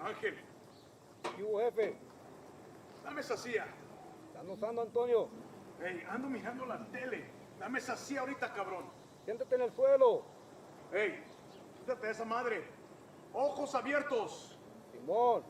Ángel, ¿Qué hubo, jefe? dame esa silla. ¿Están usando, Antonio? Hey, ando mirando la tele. Dame esa silla ahorita, cabrón. Siéntate en el suelo. Hey, quítate esa madre. Ojos abiertos. Simón.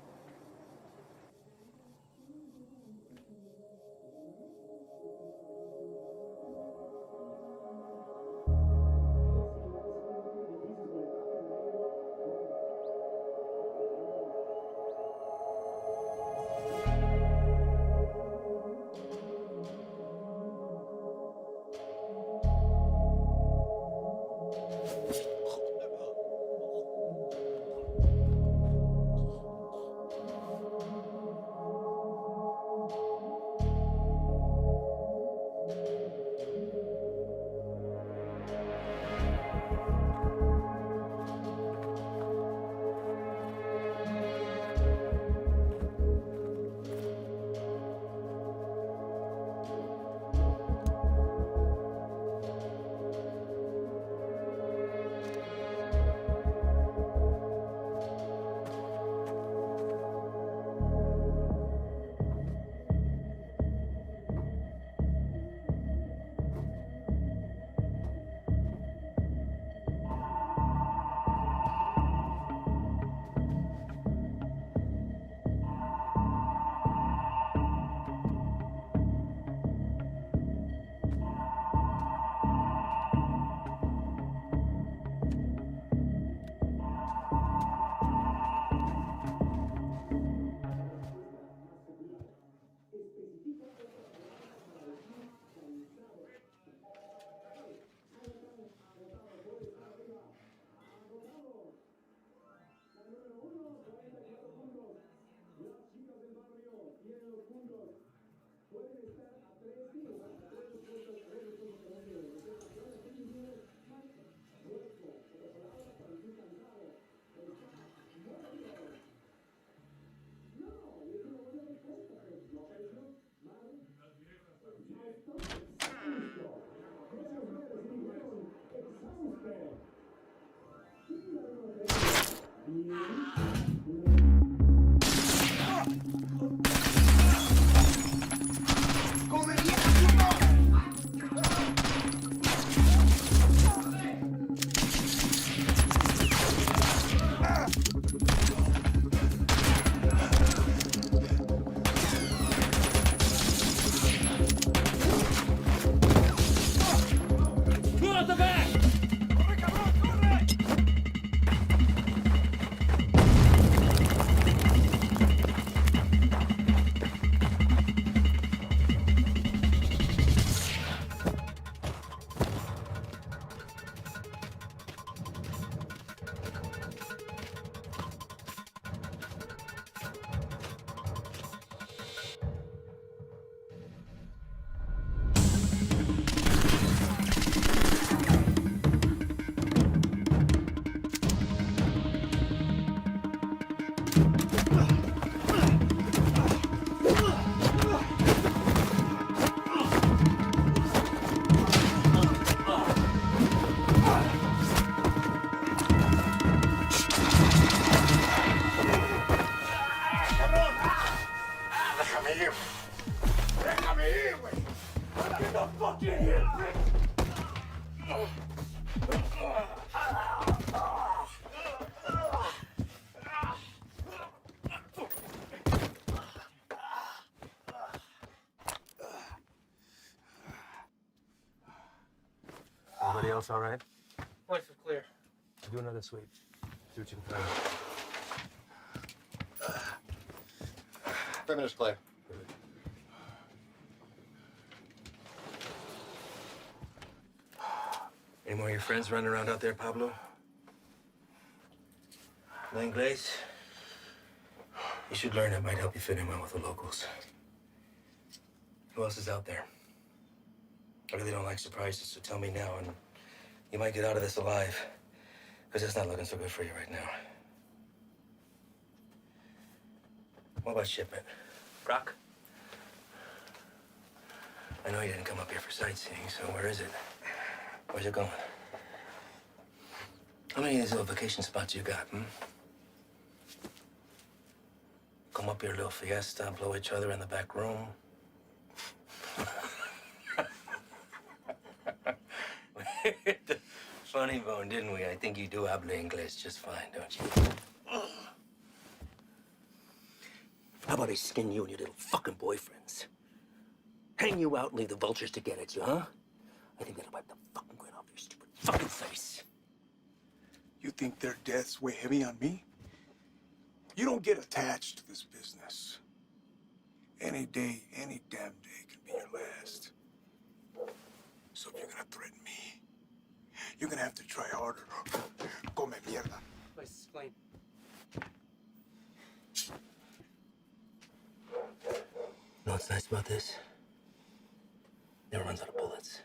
Déjame ir, güey. Get the fuck in here, bitch. Everybody else all right? Points are clear. Do another sweep. See what you can find. Perimeter's clear. Any more of your friends running around out there, Pablo? No Inglés? You should learn. It might help you fit in well with the locals. Who else is out there? I really don't like surprises, so tell me now, and you might get out of this alive, because it's not looking so good for you right now. What about shipment? Brock? I know you didn't come up here for sightseeing, so where is it? Where's it going? How many of these little vacation spots you got, come up here, little fiesta, blow each other in the back room. Funny bone, didn't we? I think you do habla English just fine, don't you? How about I skin you and your little fucking boyfriends? Hang you out and leave the vultures to get at you, huh? I think that'll wipe the fucking grin off your stupid fucking face. You think their deaths weigh heavy on me? You don't get attached to this business. Any day, any damn day can be your last. So if you're gonna threaten me, you're gonna have to try harder. Come mierda. Please explain. You know what's nice about this? Never runs out of bullets.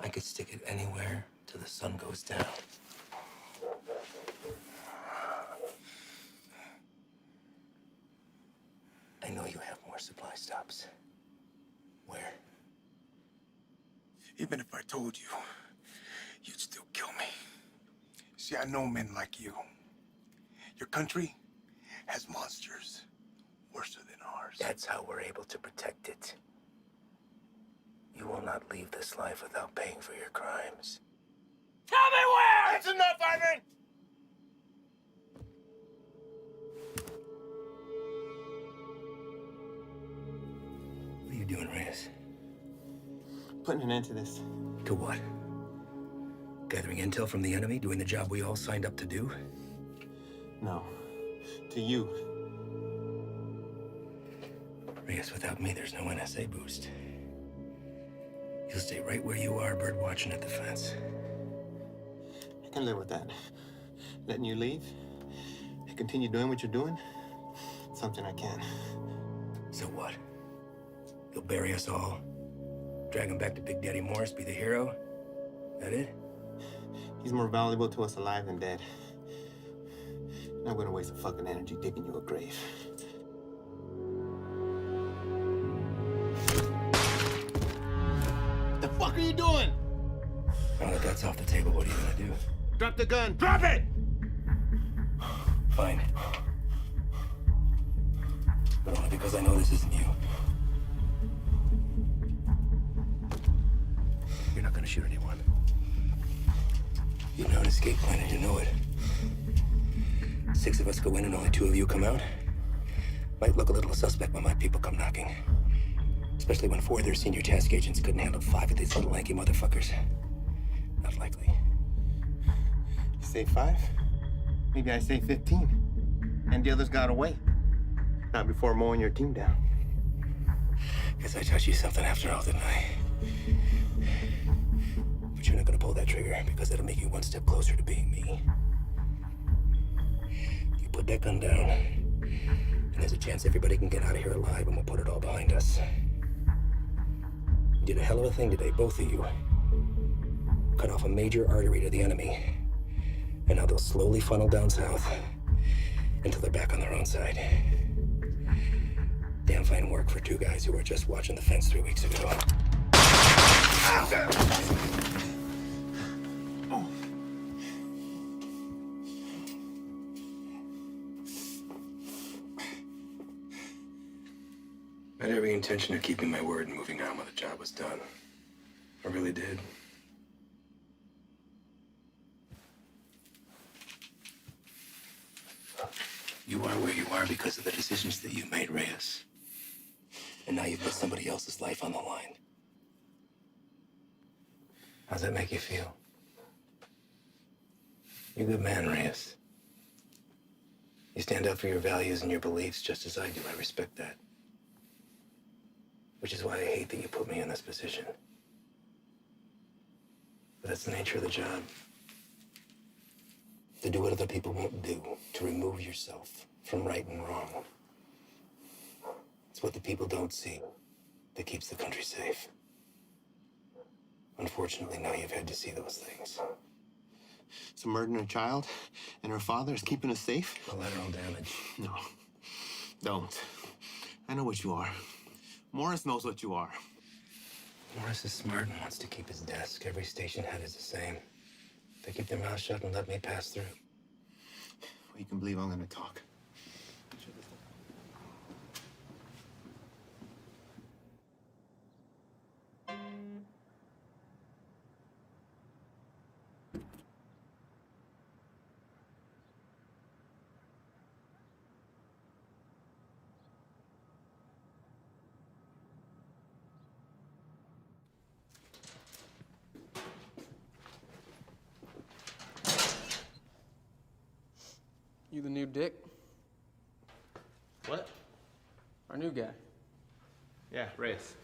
I could stick it anywhere till the sun goes down. I know you have more supply stops. Where? Even if I told you, you'd still kill me. See, I know men like you. Your country has monsters worse than ours. That's how we're able to protect it. You will not leave this life without paying for your crimes. Tell me where! That's enough, Ivan! What are you doing, Reyes? Putting an end to this. To what? Gathering intel from the enemy, doing the job we all signed up to do? No. To you. Reyes, without me, there's no NSA boost. You'll stay right where you are, bird watching at the fence. I can live with that. Letting you leave and continue doing what you're doing, something I can. So what? You'll bury us all? Drag him back to Big Daddy Morris, be the hero? That it? He's more valuable to us alive than dead. I'm not gonna waste a fucking energy digging you a grave. The fuck are you doing? Now that that's off the table, what are you gonna do? Drop the gun. Drop it! Fine. But only because I know this isn't you. You're not gonna shoot anyone. You know an escape plan and you know it. 6 of us go in and only 2 of you come out. Might look a little suspect when my people come knocking. Especially when 4 of their senior task agents couldn't handle 5 of these little lanky motherfuckers. Not likely. You say 5? Maybe I say 15. And the others got away. Not before mowing your team down. Guess I taught you something after all, didn't I? But you're not gonna pull that trigger because that'll make you one step closer to being me. You put that gun down, and there's a chance everybody can get out of here alive and we'll put it all behind us. You did a hell of a thing today, both of you. Cut off a major artery to the enemy. And now they'll slowly funnel down south until they're back on their own side. Damn fine work for 2 guys who were just watching the fence 3 weeks ago. I had every intention of keeping my word and moving on when the job was done. I really did. You are where you are because of the decisions that you made, Reyes. And now you've put somebody else's life on the line. How's that make you feel? You're a good man, Reyes. You stand up for your values and your beliefs just as I do. I respect that. Which is why I hate that you put me in this position. But that's the nature of the job. To do what other people won't do, to remove yourself from right and wrong. It's what the people don't see that keeps the country safe. Unfortunately, now you've had to see those things. So murdering a child and her father is keeping us safe? Collateral damage. No, don't. I know what you are. Morris knows what you are. Morris is smart and wants to keep his desk. Every station head is the same. They keep their mouths shut and let me pass through. Well, you can believe I'm gonna talk. You the new Dick? What? Our new guy. Yeah, Reyes.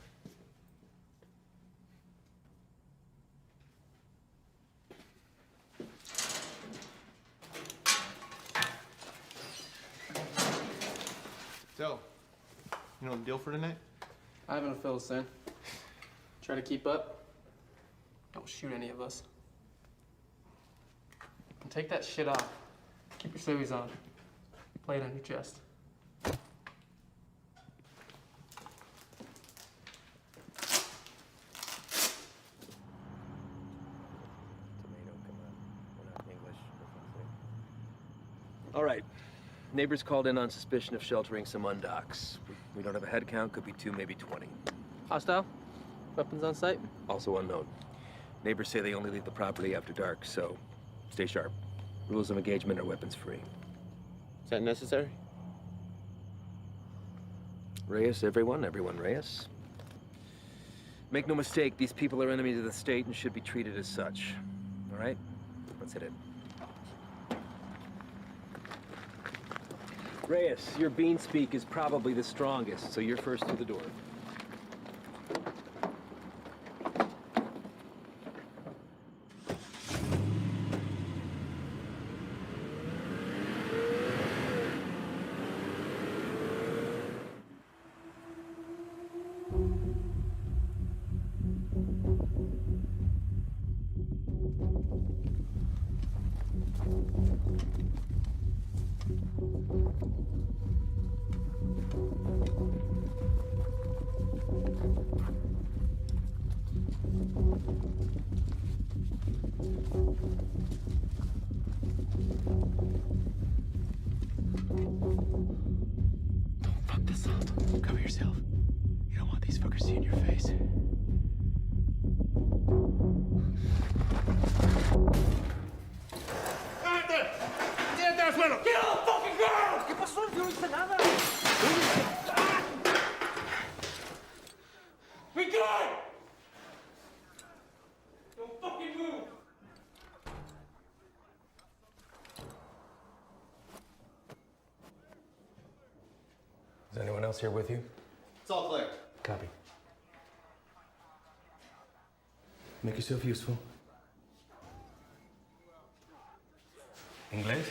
So, you know the deal for tonight? I haven't a fill, son. Try to keep up. Don't shoot any of us. And take that shit off. Keep your civvies on. Play it on your chest. All right. Neighbors called in on suspicion of sheltering some undocks. We don't have a head count, could be 2, maybe 20. Hostile? Weapons on site? Also unknown. Neighbors say they only leave the property after dark, so stay sharp. Rules of engagement are weapons free. Is that necessary? Reyes, everyone Reyes. Make no mistake, these people are enemies of the state and should be treated as such. All right? Let's hit it. Reyes, your bean speak is probably the strongest, so you're first through the door. Fuck the salt. Cover yourself. You don't want these fuckers seeing your face. ¡Tírate al suelo! ¡Get on the fucking ground! ¿Qué pasó? Yo no hice nada. Be good! Don't fucking move! Is anyone else here with you? It's all clear. Copy. Make yourself useful. Inglés?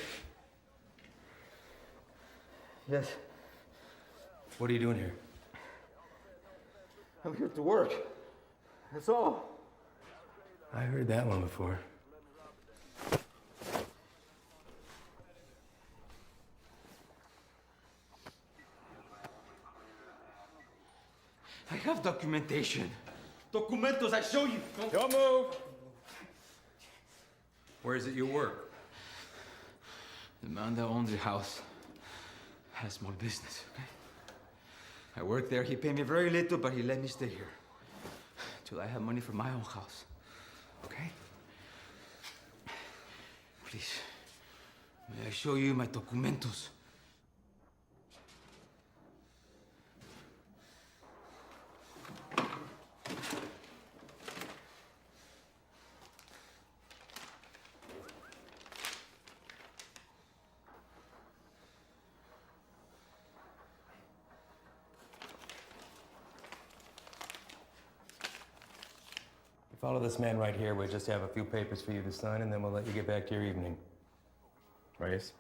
Yes, What are you doing here? I'm here to work. That's all. I heard that one before. I have documentation. Documentos, I show you. Don't move. Where is it you work? The man that owns the house has small business, okay? I work there. He paid me very little, but he let me stay here till I have money for my own house, okay? Please, may I show you my documentos? Follow this man right here. We'll just have a few papers for you to sign, and then we'll let you get back to your evening. Reyes?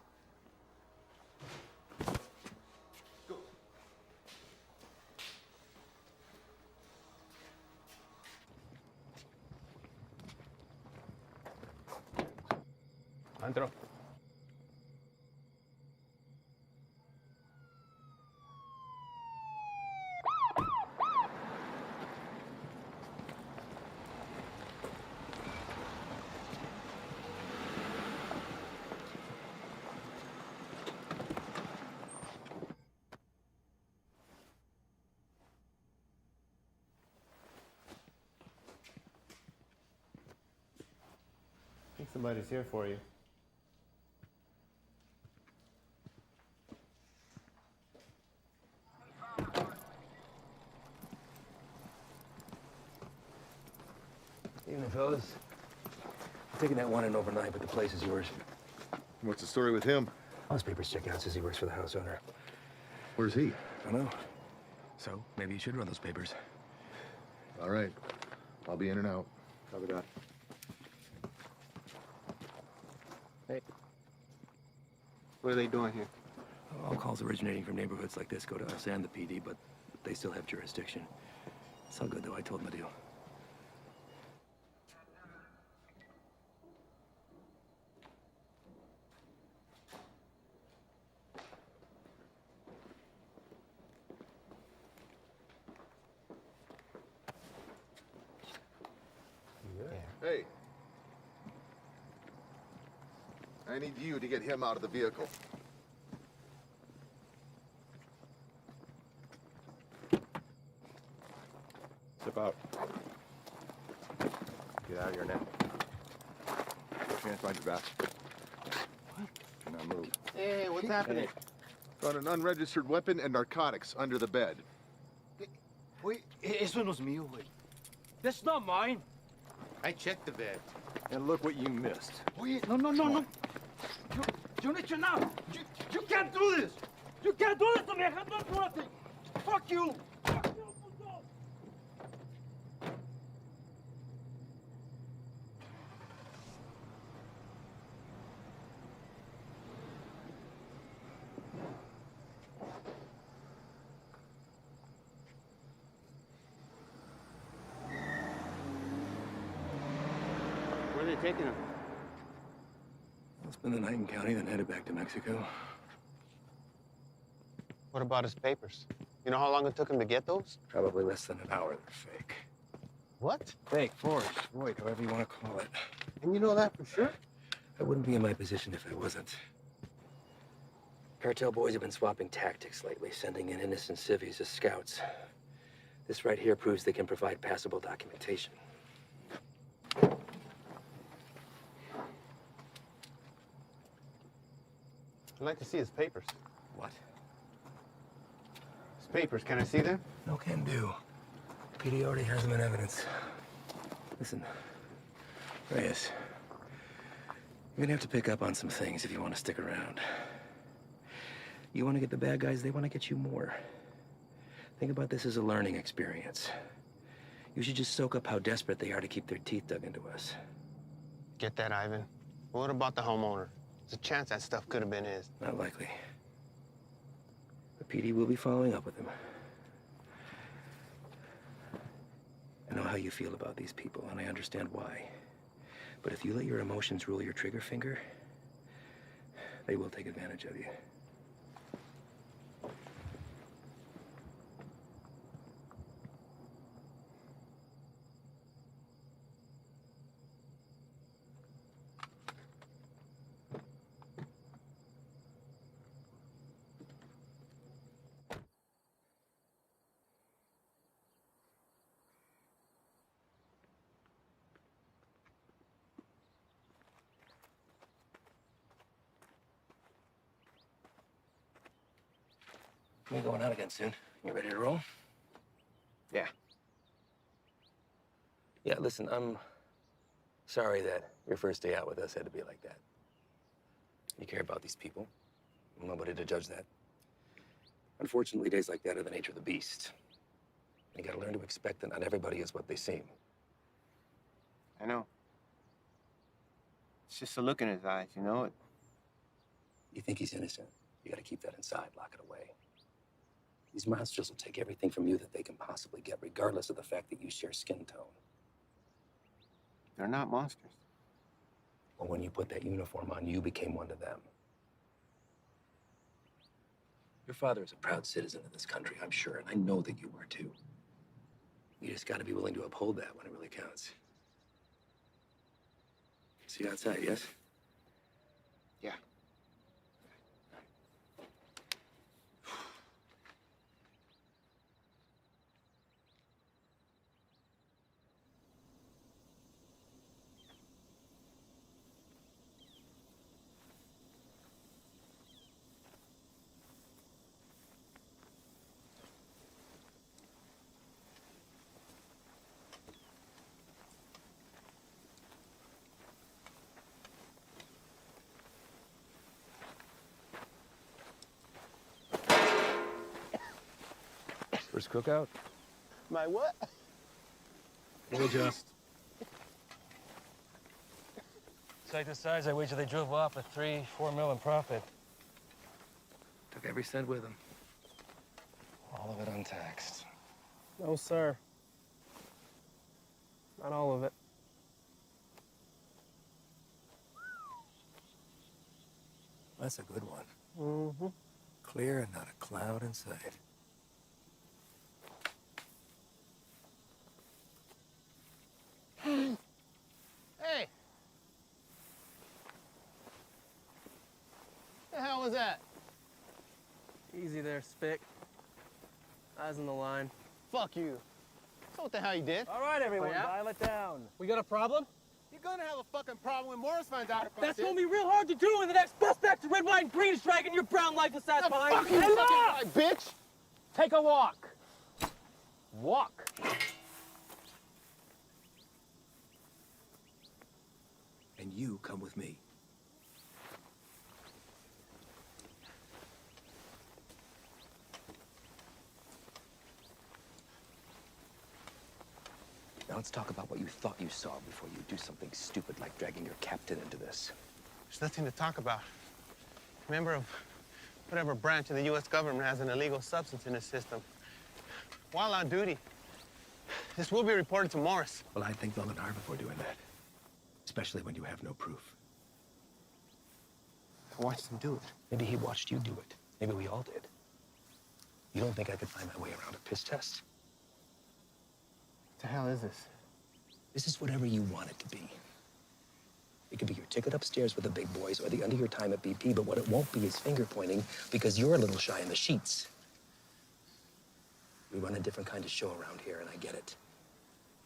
Antro. I think somebody's here for you. Evening, fellas. I'm taking that one in overnight, but the place is yours. What's the story with him? All his papers check out. Says he works for the house owner. Where's he? I don't know. So maybe you should run those papers. All right. I'll be in and out. Copy that. Hey. What are they doing here? All calls originating from neighborhoods like this go to us and the PD, but they still have jurisdiction. It's all good, though. I told them to do. Hey. I need you to get him out of the vehicle. Step out. Get out of here now. Put your hands behind your back. What? Do not move. Hey, what's happening? Found an unregistered weapon and narcotics under the bed. Wait, eso no es mío, güey. That's not mine. I checked the bed. And look what you missed. Oye, no. You need to know. You can't do this. You can't do this to me. I have done nothing. Fuck you. Fuck you, puto. Where are they taking him? I'll spend the night in county, then headed back to Mexico. What about his papers? You know how long it took him to get those? Probably less than an hour. They're fake. What? Fake, forged, void, however you want to call it. And you know that for sure? I wouldn't be in my position if I wasn't. Cartel boys have been swapping tactics lately, sending in innocent civvies as scouts. This right here proves they can provide passable documentation. I'd like to see his papers. What? His papers, can I see them? No can do. PD already has them in evidence. Listen, Reyes, you're gonna have to pick up on some things if you want to stick around. You want to get the bad guys, they want to get you more. Think about this as a learning experience. You should just soak up how desperate they are to keep their teeth dug into us. Get that, Ivan. What about the homeowner? There's a chance that stuff could have been his. Not likely. The PD will be following up with him. I know how you feel about these people, and I understand why. But if you let your emotions rule your trigger finger, they will take advantage of you. We're going out again soon. You ready to roll? Yeah. Yeah, listen, I'm sorry that your first day out with us had to be like that. You care about these people. I'm nobody to judge that. Unfortunately, days like that are the nature of the beast. You gotta learn to expect that not everybody is what they seem. I know. It's just the look in his eyes, you know? You think he's innocent. You gotta keep that inside, lock it away. These monsters will take everything from you that they can possibly get, regardless of the fact that you share skin tone. They're not monsters. Well, when you put that uniform on, you became one to them. Your father is a proud citizen of this country, I'm sure, and I know that you were too. You just gotta be willing to uphold that when it really counts. See you outside, yes? Yeah. First cookout? My what? We'll adjust. Site the size, I wager they drove off with 3-4 mil in profit. Took every cent with them. All of it untaxed. No, sir. Not all of it. That's a good one. Mm-hmm. Clear and not a cloud in sight. Hey! The hell was that? Easy there, Spick. Eyes on the line. Fuck you. So what the hell you did? All right, everyone, dial it down. We got a problem? You're gonna have a fucking problem when Morris finds out about That's this. gonna be real hard to do when the next suspect red, white, and green is dragging your brown lifeless ass behind. Fuck you, Hands fucking up! right, bitch! Take a walk. Walk. And you come with me. Now let's talk about what you thought you saw before you do something stupid like dragging your captain into this. There's nothing to talk about. Member of whatever branch of the U.S. government has an illegal substance in its system. While on duty, this will be reported to Morris. Well, I'd think long and hard before doing that. Especially when you have no proof. I watched him do it. Maybe he watched you do it. Maybe we all did. You don't think I could find my way around a piss test? What the hell is this? This is whatever you want it to be. It could be your ticket upstairs with the big boys or the end of your time at BP, but what it won't be is finger pointing because you're a little shy in the sheets. We run a different kind of show around here, and I get it.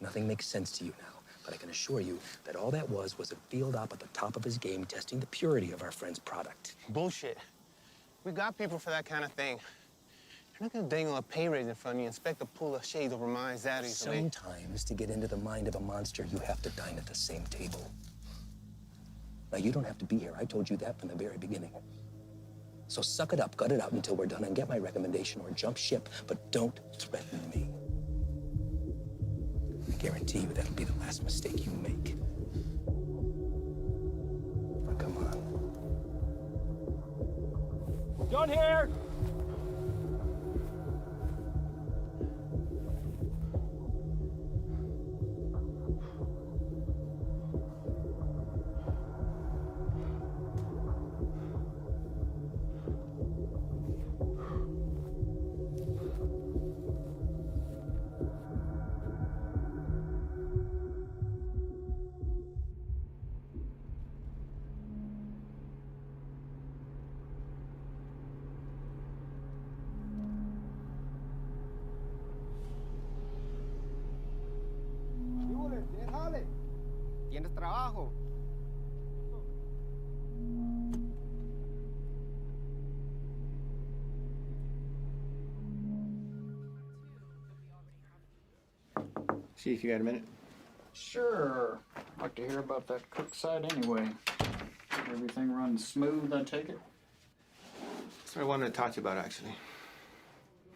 Nothing makes sense to you now, but I can assure you that all that was a field op at the top of his game testing the purity of our friend's product. Bullshit. We got people for that kind of thing. You're not gonna dangle a pay raise in front of me and expect to pull the shades over my zaddies. Sometimes, to get into the mind of a monster, you have to dine at the same table. Now, you don't have to be here. I told you that from the very beginning. So suck it up, gut it out until we're done and get my recommendation or jump ship, but don't threaten me. I guarantee you that'll be the last mistake you make. Now, come on. Done here. Déjale. Tienes trabajo. Chief, you got a minute? Sure. I'd like to hear about that cook side anyway. Everything runs smooth, I take it? That's what I wanted to talk to you about, actually.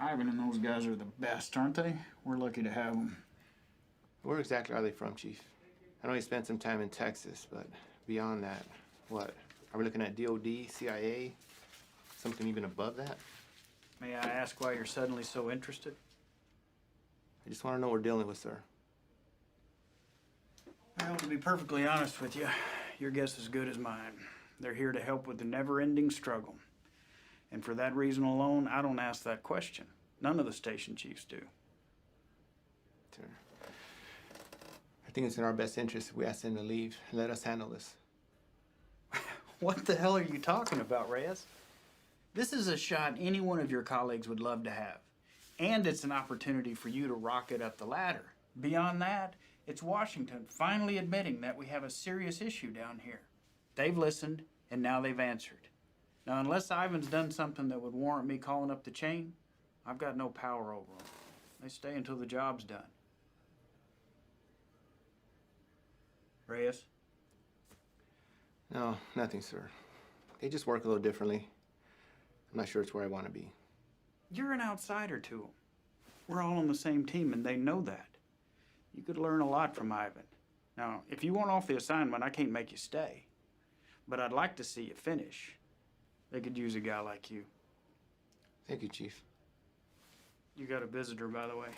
Ivan and those guys are the best, aren't they? We're lucky to have them. Where exactly are they from, Chief? I know you spent some time in Texas, but beyond that, what? Are we looking at DOD, CIA, something even above that? May I ask why you're suddenly so interested? I just want to know what we're dealing with, sir. Well, to be perfectly honest with you, your guess is as good as mine. They're here to help with the never-ending struggle. And for that reason alone, I don't ask that question. None of the station chiefs do. Sir, I think it's in our best interest if we ask them to leave and let us handle this. What the hell are you talking about, Reyes? This is a shot any one of your colleagues would love to have. And it's an opportunity for you to rocket up the ladder. Beyond that, it's Washington finally admitting that we have a serious issue down here. They've listened, and now they've answered. Now, unless Ivan's done something that would warrant me calling up the chain, I've got no power over them. They stay until the job's done. Reyes? No, nothing, sir. They just work a little differently. I'm not sure it's where I want to be. You're an outsider to them. We're all on the same team, and they know that. You could learn a lot from Ivan. Now, if you want off the assignment, I can't make you stay. But I'd like to see you finish. They could use a guy like you. Thank you, Chief. You got a visitor, by the way.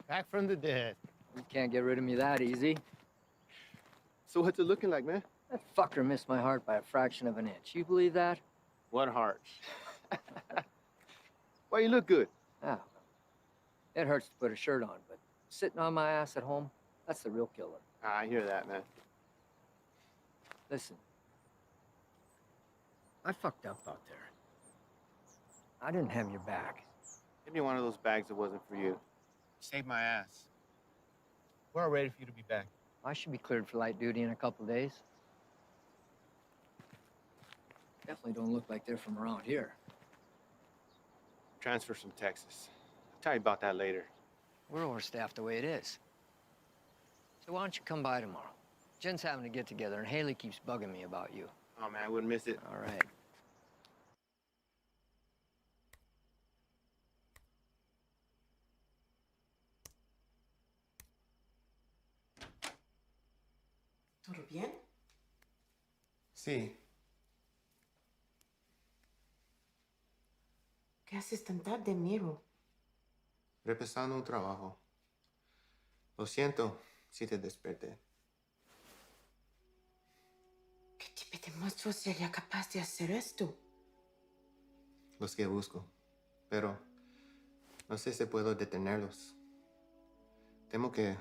Back from the dead. You can't get rid of me that easy. So what's it looking like, man? That fucker missed my heart by a fraction of an inch. You believe that? What heart? Why, you look good. Ah, it hurts to put a shirt on, but sitting on my ass at home, that's the real killer. I hear that, man. Listen, I fucked up out there. I didn't have your back. Give me one of those bags that wasn't for you. Saved my ass. We're all ready for you to be back. I should be cleared for light duty in a couple of days. Definitely don't look like they're from around here. Transfers from Texas. I'll tell you about that later. We're overstaffed the way it is. So why don't you come by tomorrow? Jen's having a get-together, and Haley keeps bugging me about you. Oh, man, I wouldn't miss it. All right. ¿Todo bien? Sí. ¿Qué haces tan tarde, Miro? Repasando un trabajo. Lo siento si te desperté. ¿Qué tipo de monstruo sería capaz de hacer esto? Los que busco. Pero no sé si puedo detenerlos. Temo que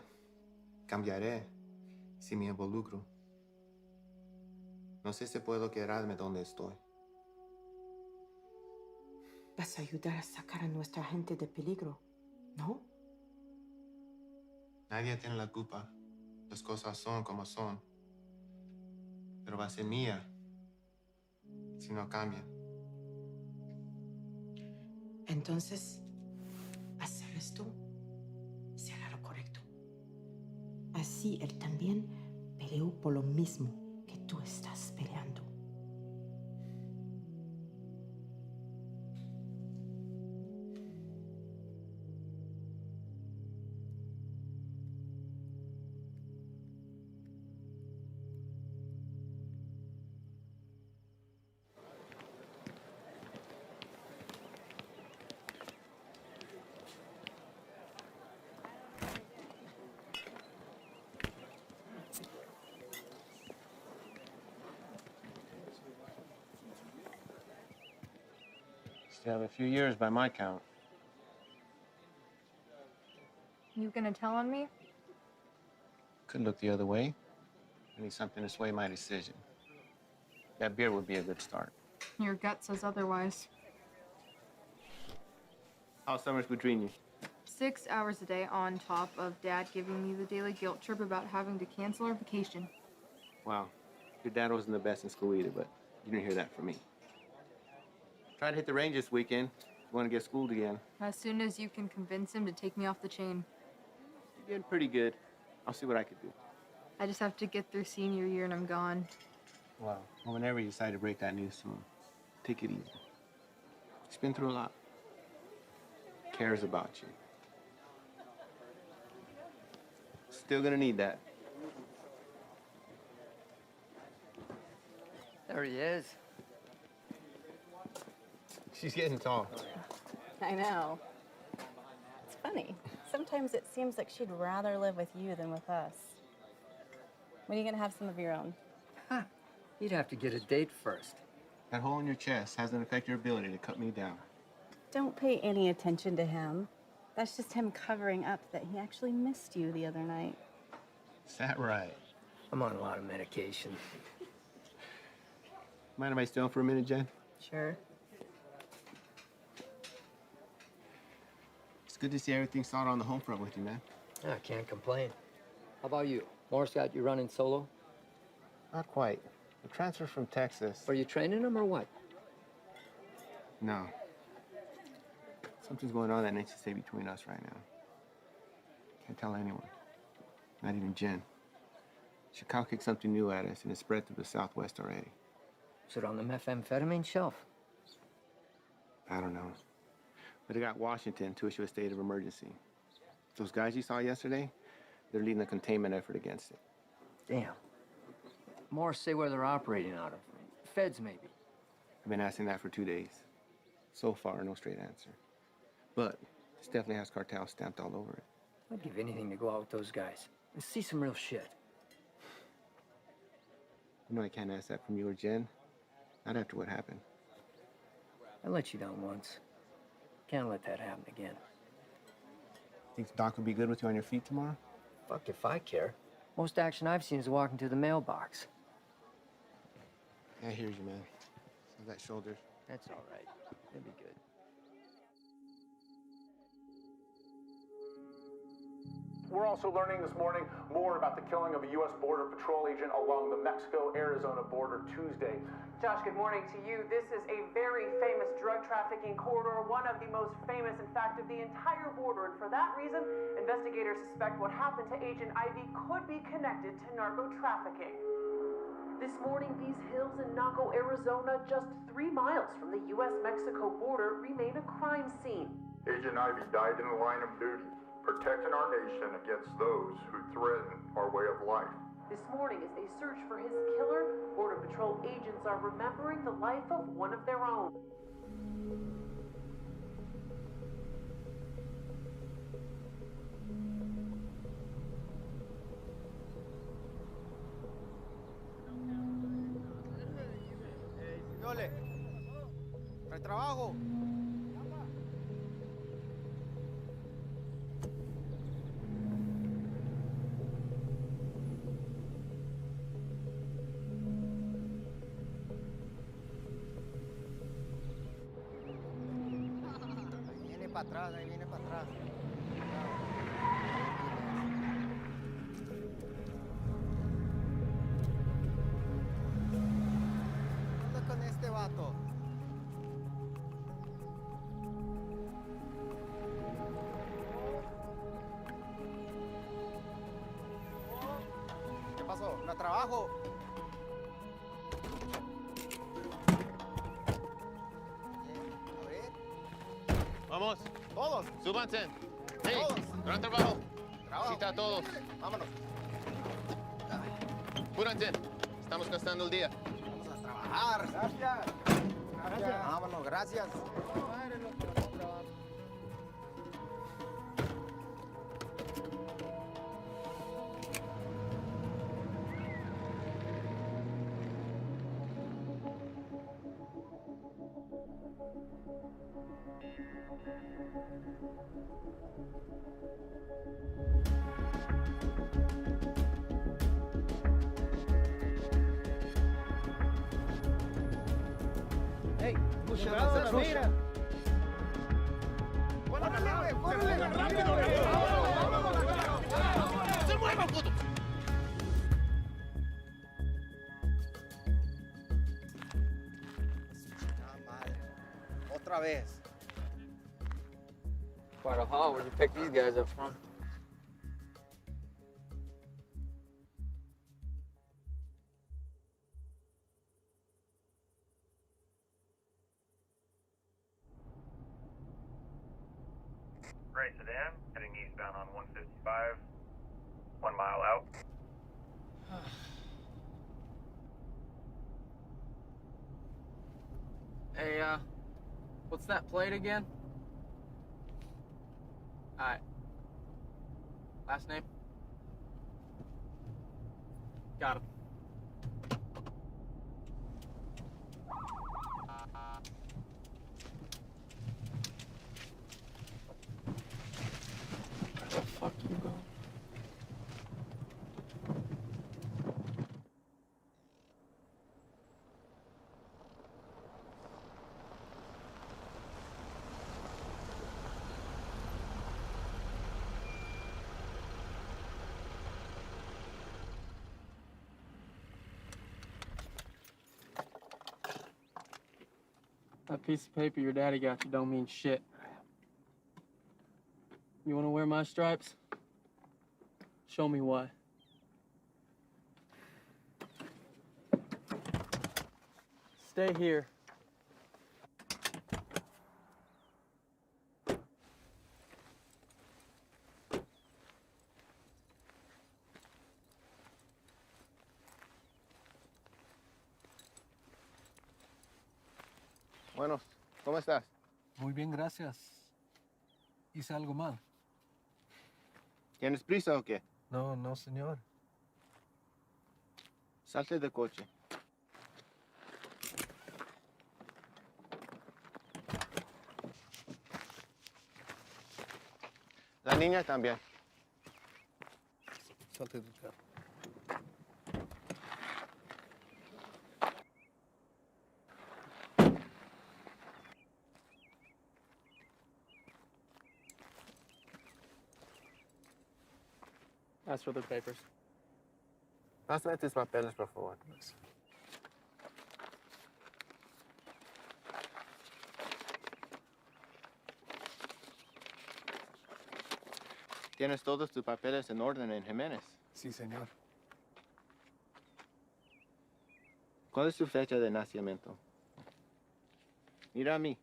cambiaré si me involucro. No sé si puedo quedarme donde estoy. Vas a ayudar a sacar a nuestra gente de peligro, ¿no? Nadie tiene la culpa. Las cosas son como son. Pero va a ser mía si no cambian. Entonces, hacer esto será lo correcto. Así él también peleó por lo mismo que tú estás peleando. Still have a few years by my count. You gonna tell on me? Could look the other way. I need something to sway my decision. That beer would be a good start. Your gut says otherwise. How's summers between you? 6 hours a day on top of Dad giving me the daily guilt trip about having to cancel our vacation. Wow. Your dad wasn't the best in school either, but you didn't hear that from me. Try to hit the range this weekend. You want to get schooled again. As soon as you can convince him to take me off the chain. You're getting pretty good. I'll see what I could do. I just have to get through senior year and I'm gone. Well, whenever you decide to break that news to him, take it easy. He's been through a lot. Cares about you. Still gonna need that. There he is. She's getting tall. I know. It's funny. Sometimes it seems like she'd rather live with you than with us. When are you gonna have some of your own? Huh. You'd have to get a date first. That hole in your chest hasn't affected your ability to cut me down. Don't pay any attention to him. That's just him covering up that he actually missed you the other night. Is that right? I'm on a lot of medication. Mind if I stay on for a minute, Jen? Sure. It's good to see everything started on the home front with you, man. I can't complain. How about you? Morris got you running solo? Not quite. The transfer from Texas. Are you training them or what? No. Something's going on that needs to stay between us right now. Can't tell anyone. Not even Jen. Chicago kicked something new at us, and it's spread through the Southwest already. Is it on the methamphetamine shelf? I don't know. But it got Washington to issue a state of emergency. Those guys you saw yesterday, they're leading a containment effort against it. Damn. More say where they're operating out of. Feds, maybe. I've been asking that for 2 days. So far, no straight answer. But this definitely has cartel stamped all over it. I'd give anything to go out with those guys and see some real shit. You know I can't ask that from you or Jen. Not after what happened. I let you down once. Can't let that happen again. Think Doc will be good with you on your feet tomorrow? Fuck if I care. Most action I've seen is walking to the mailbox. I hear you, man. How's that shoulder? That's all right. It'll be good. We're also learning this morning more about the killing of a U.S. Border Patrol agent along the Mexico-Arizona border Tuesday. Josh, good morning to you. This is a very famous drug trafficking corridor, one of the most famous, in fact, of the entire border. And for that reason, investigators suspect what happened to Agent Ivy could be connected to narco trafficking. This morning, these hills in Naco, Arizona, just 3 miles from the U.S.-Mexico border, remain a crime scene. Agent Ivy died in the line of duty, protecting our nation against those who threaten our way of life. This morning, as they search for his killer, Border Patrol agents are remembering the life of one of their own. Yole, ¿trae trabajo? Ahí viene para atrás. Anda con este vato. ¿Qué pasó? ¿No trabajo? Vamos. Todos. Súbanse. Hey, Todos. gran trabajo. Trabajo. Cita a todos. Vámonos. Apúrense. Estamos gastando el día. Vamos a trabajar. Gracias. Gracias. Vámonos, gracias. Hey, Muchas gracias, mira. ¡Córrele, córrele! ¡Rápido, güey! ¡Se muevan, puto! Madre. Otra vez. Quite a haul. Where'd you pick these guys up from? Gray sedan, heading eastbound on 155, 1 mile out. Hey, what's that plate again? Alright. Last name? Got him. Where the fuck you going? That piece of paper your daddy got you don't mean shit. You wanna wear my stripes? Show me why. Stay here. Bueno, ¿cómo estás? Muy bien, gracias. ¿Hice algo mal? ¿Tienes prisa o qué? No, no, señor. Salte del coche. La niña también. Salte del carro. Ask for the papers. Pásame tus papeles, por favor. ¿Tienes todos tus papeles en orden en Jiménez? Sí, señor. ¿Cuál es su fecha de nacimiento? Mira a mí,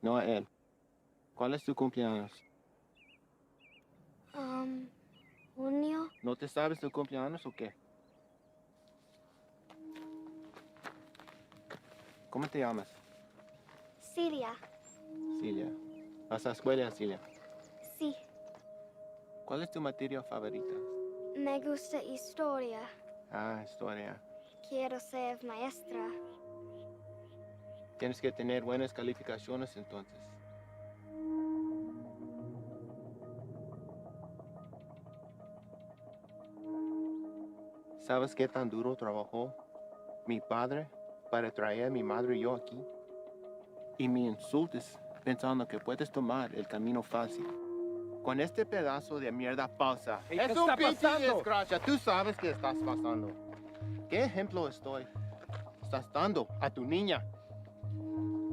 no a él. ¿Cuál es tu cumpleaños? Junio. ¿No te sabes tu cumpleaños o qué? ¿Cómo te llamas? Cilia. Cilia. ¿Vas a la escuela, Cilia? Sí. ¿Cuál es tu materia favorita? Me gusta historia. Ah, historia. Quiero ser maestra. Tienes que tener buenas calificaciones entonces. ¿Sabes qué tan duro trabajó mi padre para traer a mi madre y yo aquí? Y me insultes pensando que puedes tomar el camino fácil. Con este pedazo de mierda falsa. Hey, Es ¿qué un está pinche pasando? desgracia. Tú sabes qué estás pasando. ¿Qué ejemplo estás dando a tu niña?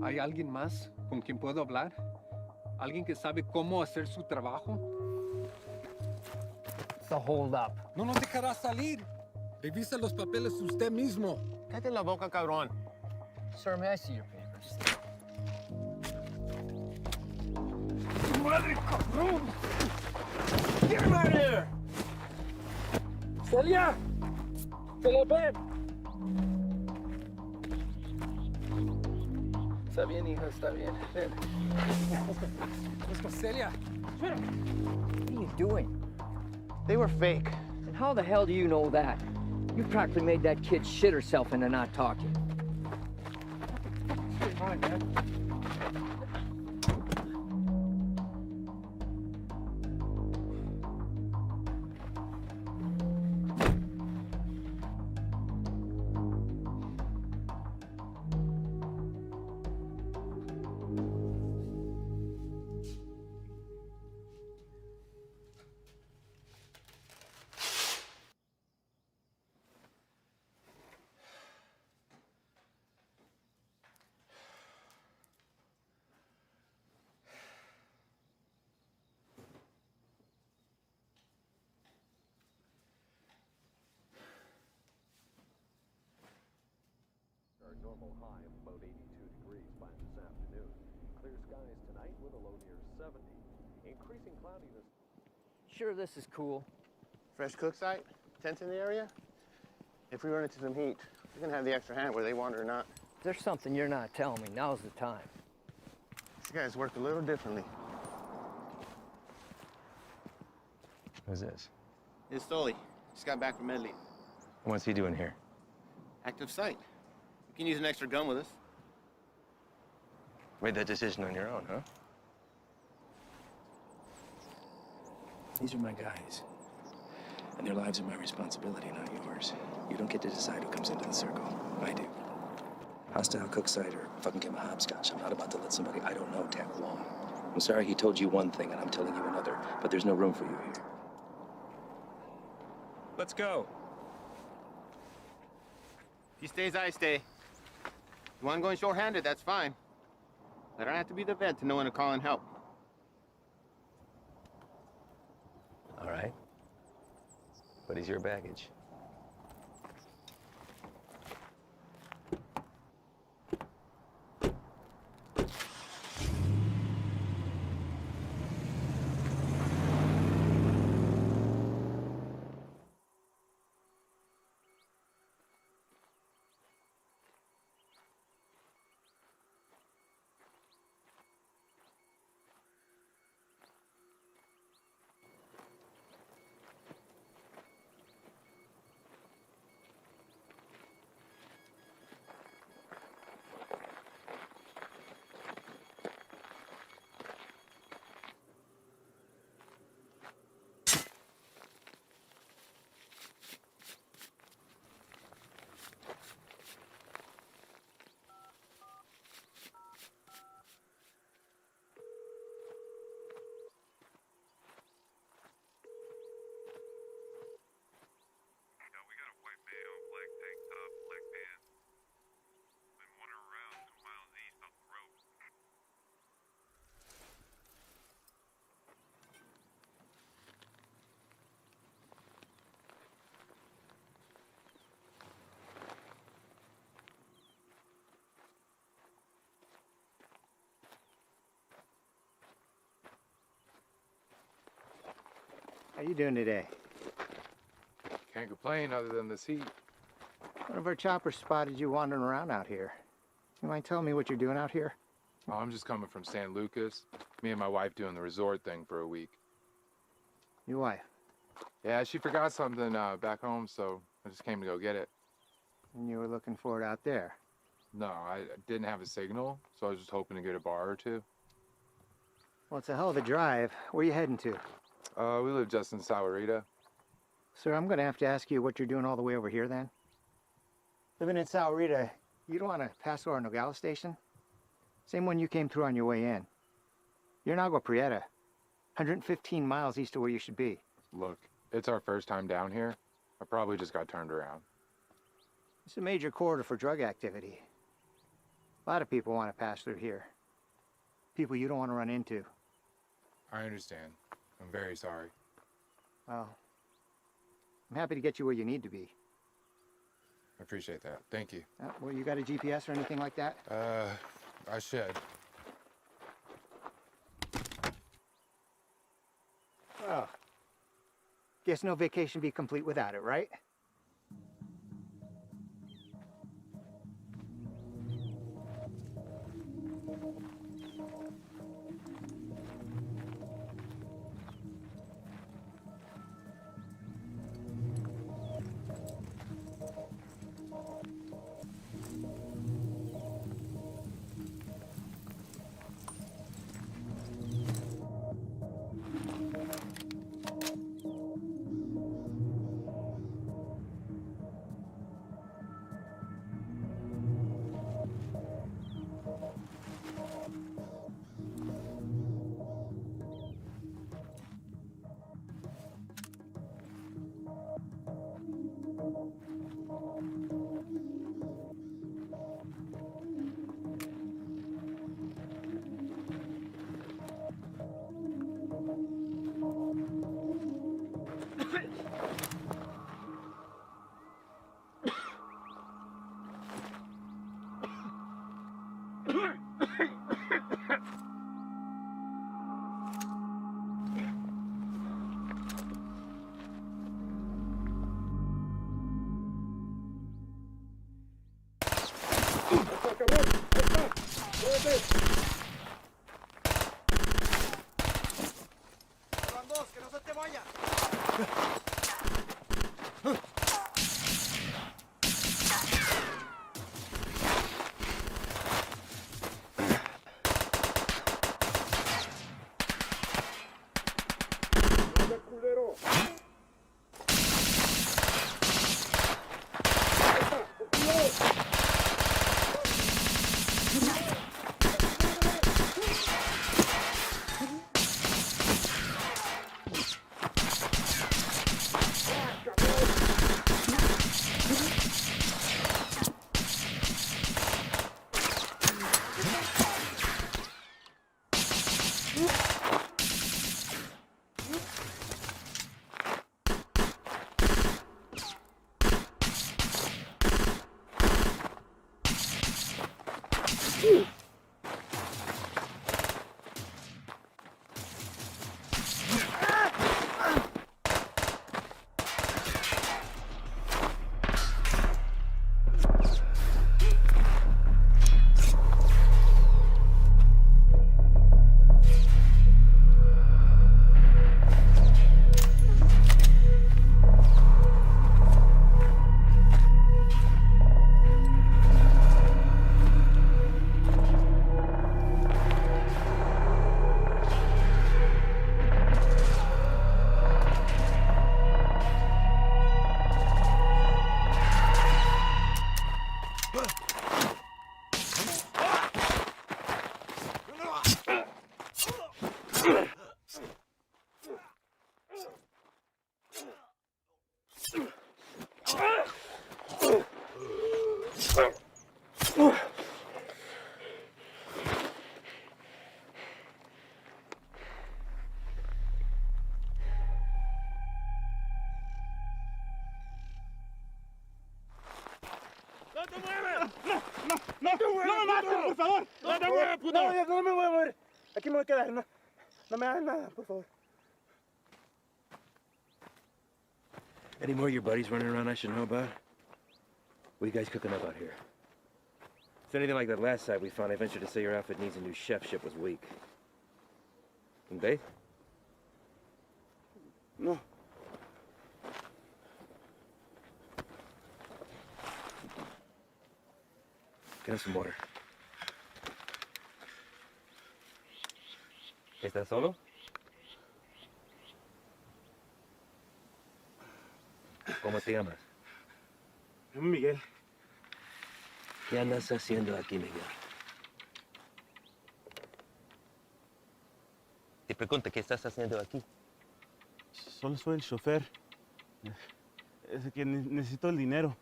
¿Hay alguien más con quien puedo hablar? ¿Alguien que sabe cómo hacer su trabajo? It's a hold up. No nos dejará salir. Revisa los papeles usted mismo. Cállate la boca, cabrón. Sir, may I see your papers? ¡Madre, cabrón! Get him out of here! ¡Celia! ¡Celia, ven! Está bien, hija, está bien. Ven. Let's go, Celia. What are you doing? They were fake. And how the hell do you know that? You practically made that kid shit herself into not talking. Come on, Dad. Our normal high of about 82 degrees by this afternoon. Clear skies tonight with a low near 70. Increasing cloudiness. Sure, this is cool. Fresh cook site? Tents in the area? If we run into some heat, we're gonna have the extra hand whether they want it or not. There's something you're not telling me. Now's the time. These guys work a little differently. Who's this? It's Stoli. Just got back from Medley. What's he doing here? Active site. You can use an extra gun with us. Made that decision on your own, huh? These are my guys. And their lives are my responsibility, not yours. You don't get to decide who comes into the circle. I do. Hostile cook site or fucking give him a hopscotch. I'm not about to let somebody I don't know tag along. I'm sorry he told you one thing and I'm telling you another, but there's no room for you here. Let's go. He stays, I stay. You want going short-handed, that's fine. I don't have to be the vet to know when to call in help. All right. What is your baggage? How you doing today? Can't complain other than this heat. One of our choppers spotted you wandering around out here. You mind telling me what you're doing out here? Oh, I'm just coming from San Lucas. Me and my wife doing the resort thing for a week. Your wife? Yeah, she forgot something back home, so I just came to go get it. And you were looking for it out there? No, I didn't have a signal, so I was just hoping to get a bar or two. Well, it's a hell of a drive. Where are you heading to? We live just in Sahuarita. Sir, I'm going to have to ask you what you're doing all the way over here then. Living in Sahuarita, you don't want to pass through our Nogales station? Same one you came through on your way in. You're in Agua Prieta, 115 miles east of where you should be. Look, it's our first time down here. I probably just got turned around. It's a major corridor for drug activity. A lot of people want to pass through here. People you don't want to run into. I understand. I'm very sorry. Well, I'm happy to get you where you need to be. I appreciate that. Thank you. Well, you got a GPS or anything like that? I should. Well, guess no vacation be complete without it, right? me mates, por favor! ¡No te muevas, puto! No me voy a mover. Aquí me voy a quedar. No me hagas nada, por favor. Any more of your buddies running around I should know about? What are you guys cooking up out here? If it's anything like that last site we found, I venture to say your outfit needs a new chef. Ship was weak. And they? No. Get us some water. ¿Estás solo? ¿Cómo te llamas? Miguel. ¿Qué andas haciendo aquí, Miguel? Te pregunto, ¿qué estás haciendo aquí? Solo soy el chofer. Es que necesito el dinero.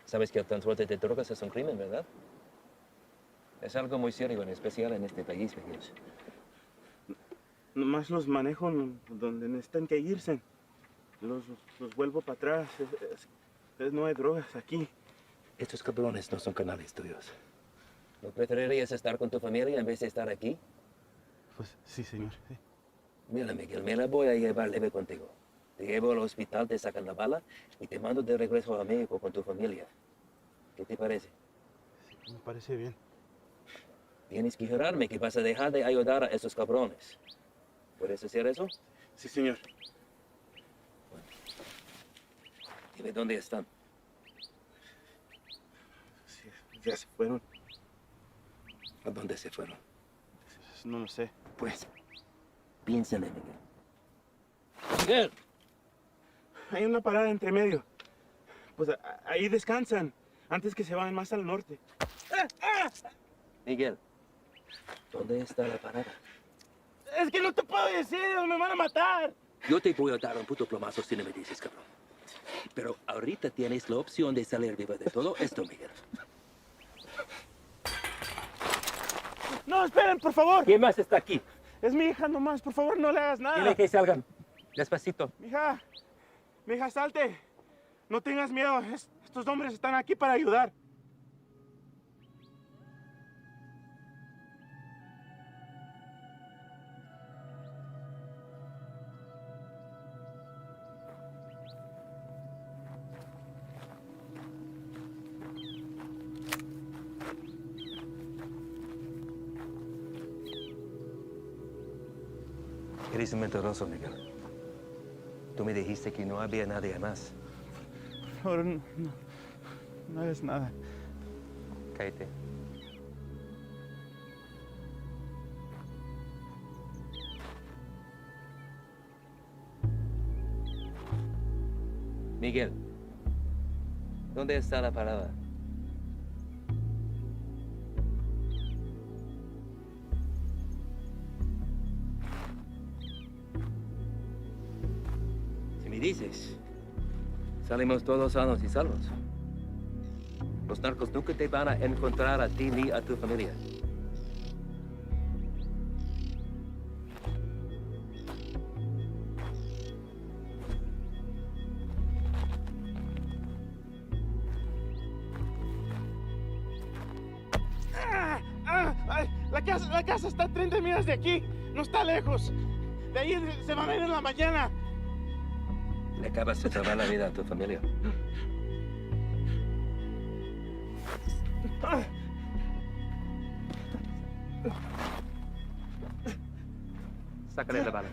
Sabes que el transporte de drogas es un crimen, ¿verdad? Es algo muy serio, en especial en este país, Miguel. Nomás los manejo donde necesitan que irse. Los vuelvo para atrás. No hay drogas aquí. Estos cabrones no son canales tuyos. ¿No preferirías estar con tu familia en vez de estar aquí? Pues sí, señor. Sí. Mira, Miguel, me la voy a llevar leve contigo. Te llevo al hospital, te sacan la bala y te mando de regreso a México con tu familia. ¿Qué te parece? Sí, me parece bien. Tienes que jurarme que vas a dejar de ayudar a esos cabrones. ¿Puedes hacer eso? Sí, señor. Bueno. Dime dónde están. Sí, ya se fueron. ¿A dónde se fueron? No lo sé. Pues, piénsale, Miguel. ¡Miguel! Hay una parada entre medio. Pues ahí descansan, antes que se vayan más al norte. Miguel, ¿dónde está la parada? Es que no te puedo decir, me van a matar. Yo te voy a dar un puto plomazo si no me dices, cabrón. Pero ahorita tienes la opción de salir viva de todo esto, Miguel. No, esperen, por favor. ¿Quién más está aquí? Es mi hija nomás, por favor, no le hagas nada. Dile que salgan. Despacito. Mija, salte. No tengas miedo, estos hombres están aquí para ayudar. Eres un mentiroso, Miguel. Tú me dijiste que no había nadie más. Por favor, no hagas nada. Cállate. Miguel, ¿dónde está la parada? Si me dices, salimos todos sanos y salvos. Los narcos nunca te van a encontrar a ti ni a tu familia. La casa está a 30 millas de aquí, no está lejos. De ahí se van a ir en la mañana. Le acabas de salvar la vida a tu familia. Sácale la bala.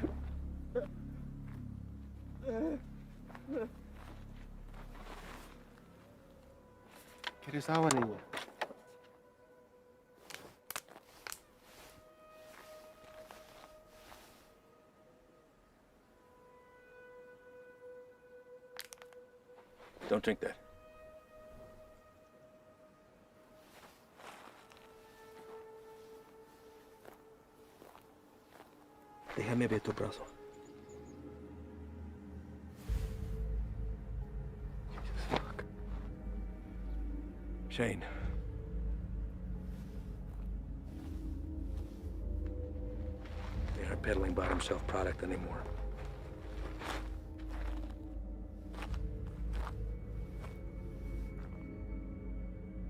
¿Quieres agua, niña? Don't drink that. Déjame ver tu brazo. Shane. They aren't peddling bottom shelf product anymore.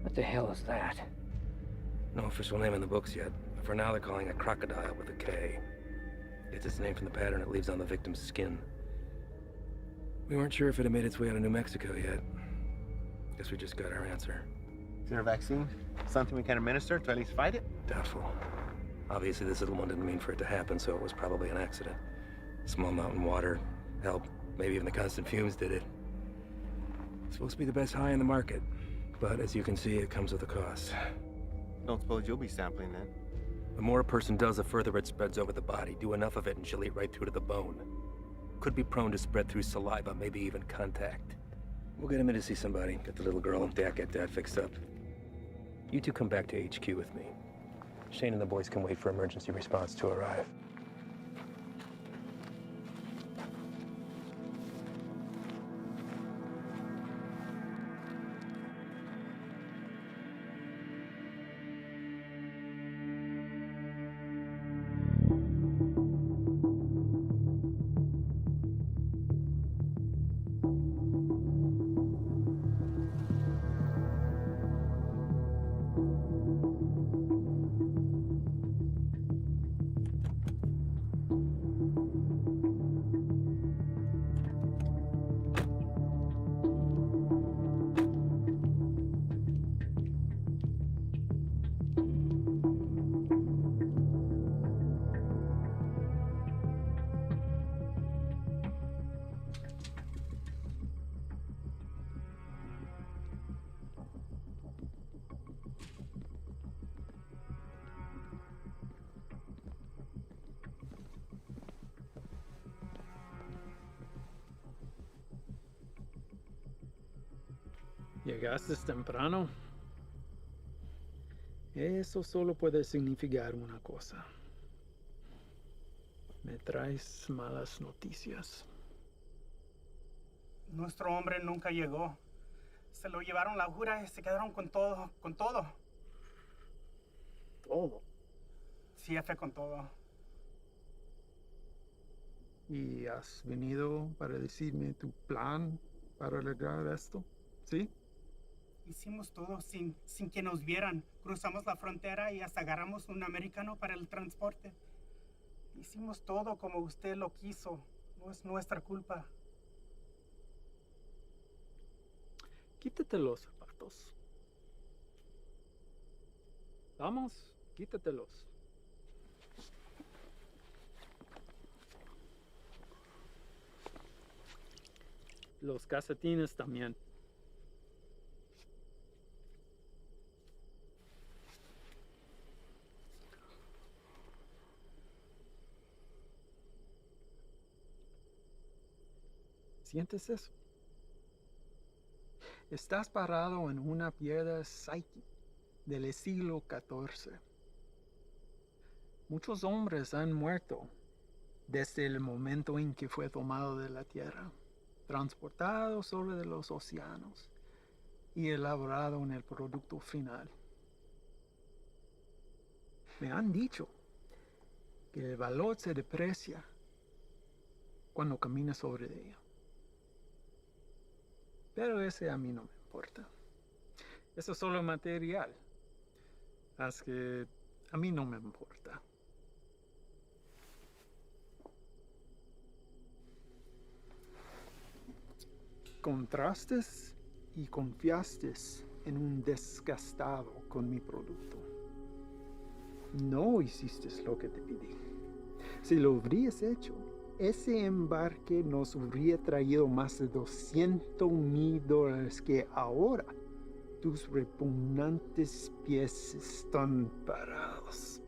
What the hell is that? No official name in the books yet. For now, they're calling it crocodile with a K. Gets its name from the pattern it leaves on the victim's skin. We weren't sure if it had made its way out of New Mexico yet. Guess we just got our answer. Is there a vaccine? Something we can administer to at least fight it? Doubtful. Obviously, this little one didn't mean for it to happen, so it was probably an accident. Small mountain water, hell, maybe even the constant fumes did it. It's supposed to be the best high in the market, but as you can see, it comes with a cost. Don't suppose you'll be sampling then? The more a person does, the further it spreads over the body. Do enough of it and she'll eat right through to the bone. Could be prone to spread through saliva, maybe even contact. We'll get him in to see somebody, get the little girl and get Dad fixed up. You two come back to HQ with me. Shane and the boys can wait for emergency response to arrive. Llegaste temprano. Eso solo puede significar una cosa. Me traes malas noticias. Nuestro hombre nunca llegó. Se lo llevaron la jura y se quedaron con todo, con todo. ¿Todo? Sí, jefe, con todo. ¿Y has venido para decirme tu plan para lograr esto? ¿Sí? Hicimos todo sin que nos vieran. Cruzamos la frontera y hasta agarramos un americano para el transporte. Hicimos todo como usted lo quiso. No es nuestra culpa. Quítate los zapatos. Vamos, quítatelos. Los calcetines también. ¿Sientes eso? Estás parado en una piedra Psyche del siglo XIV. Muchos hombres han muerto desde el momento en que fue tomado de la tierra, transportado sobre los océanos y elaborado en el producto final. Me han dicho que el valor se deprecia cuando caminas sobre ella. Pero ese a mí no me importa. Eso es solo material. Así que a mí no me importa. Contrastes y confiaste en un desgastado con mi producto. No hiciste lo que te pedí. Si lo hubieras hecho, ese embarque nos hubiera traído más de $200,000 que ahora tus repugnantes pies están parados.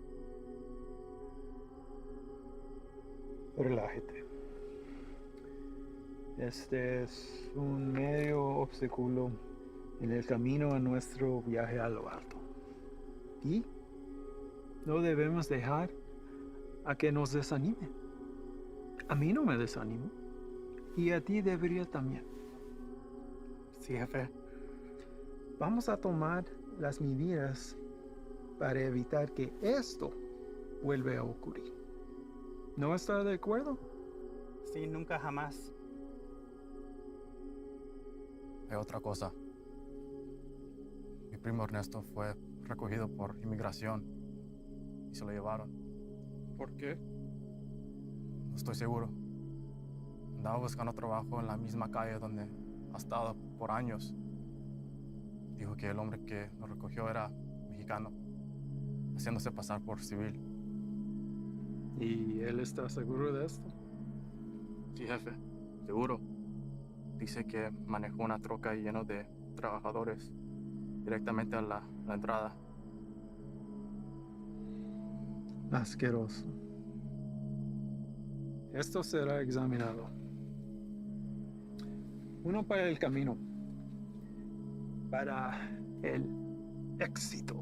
Relájate. Este es un medio obstáculo en el camino a nuestro viaje a lo alto. Y no debemos dejar a que nos desanime. A mí no me desanimo. Y a ti debería también. Sí, jefe. Vamos a tomar las medidas para evitar que esto vuelva a ocurrir. ¿No está de acuerdo? Sí, nunca jamás. Hay otra cosa. Mi primo Ernesto fue recogido por inmigración y se lo llevaron. ¿Por qué? No estoy seguro. Andaba buscando trabajo en la misma calle donde ha estado por años. Dijo que el hombre que lo recogió era mexicano, haciéndose pasar por civil. ¿Y él está seguro de esto? Sí, jefe, seguro. Dice que manejó una troca llena de trabajadores directamente a la entrada. Asqueroso. Esto será examinado. Uno para el camino. Para el éxito.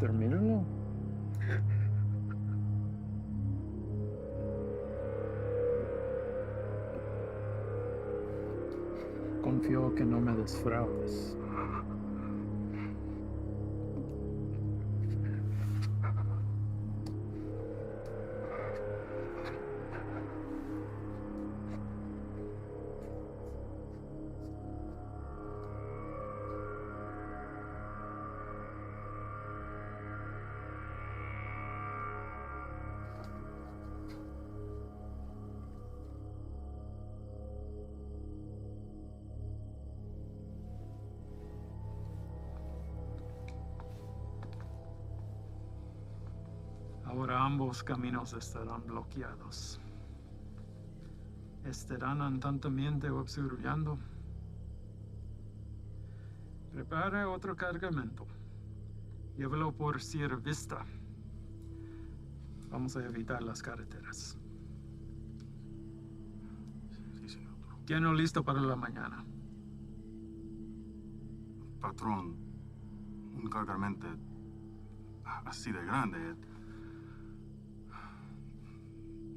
Termínalo. Confío que no me defraudes. Ahora ambos caminos estarán bloqueados. Estarán andantamente obstruyendo. Prepara otro cargamento. Llévalo por Sierra Vista. Vamos a evitar las carreteras. Sí, señor. Tiene listo para la mañana. Patrón, un cargamento así de grande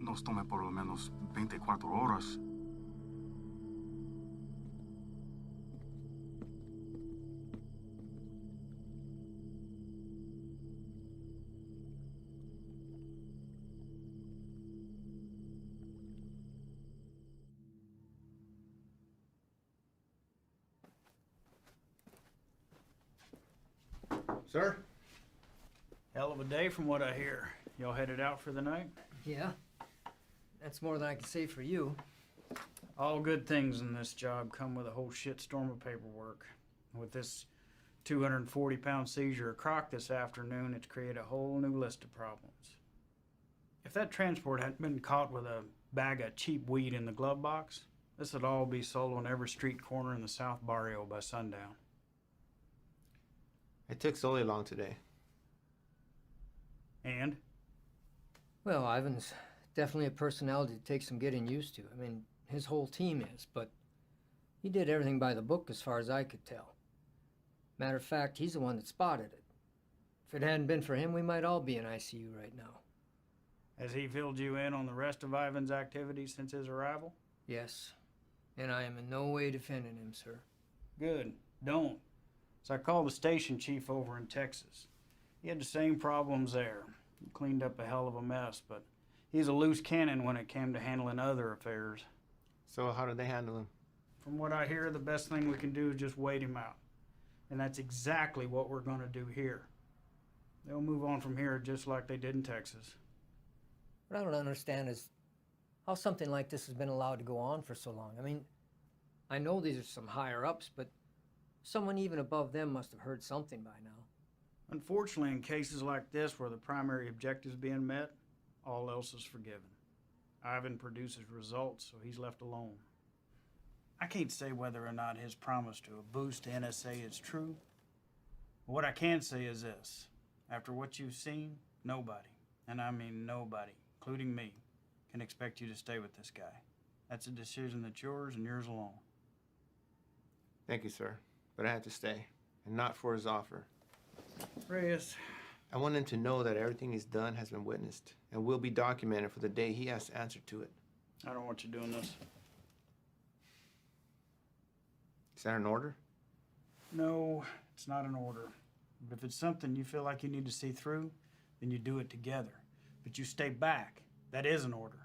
nos tome por lo menos 24 horas. Sir? Hell of a day from what I hear. Y'all headed out for the night? Yeah. That's more than I can say for you. All good things in this job come with a whole shitstorm of paperwork. With this 240-pound seizure of croc this afternoon, it's created a whole new list of problems. If that transport hadn't been caught with a bag of cheap weed in the glove box, this would all be sold on every street corner in the South Barrio by sundown. It took Sully long today. And? Well, Ivan's definitely a personality that takes some getting used to. I mean, his whole team is, but he did everything by the book as far as I could tell. Matter of fact, he's the one that spotted it. If it hadn't been for him, we might all be in ICU right now. Has he filled you in on the rest of Ivan's activities since his arrival? Yes, and I am in no way defending him, sir. Good. Don't. So I called the station chief over in Texas. He had the same problems there. He cleaned up a hell of a mess, but he's a loose cannon when it came to handling other affairs. So how did they handle him? From what I hear, the best thing we can do is just wait him out. And that's exactly what we're going to do here. They'll move on from here just like they did in Texas. What I don't understand is how something like this has been allowed to go on for so long. I mean, I know these are some higher-ups, but someone even above them must have heard something by now. Unfortunately, in cases like this where the primary objective is being met, all else is forgiven. Ivan produces results, so he's left alone. I can't say whether or not his promise to a boost to NSA is true. But what I can say is this. After what you've seen, nobody, and I mean nobody, including me, can expect you to stay with this guy. That's a decision that's yours and yours alone. Thank you, sir. But I had to stay, and not for his offer. Reyes, I want him to know that everything he's done has been witnessed and will be documented for the day he has to answer to it. I don't want you doing this. Is that an order? No, it's not an order. But if it's something you feel like you need to see through, then you do it together. But you stay back. That is an order.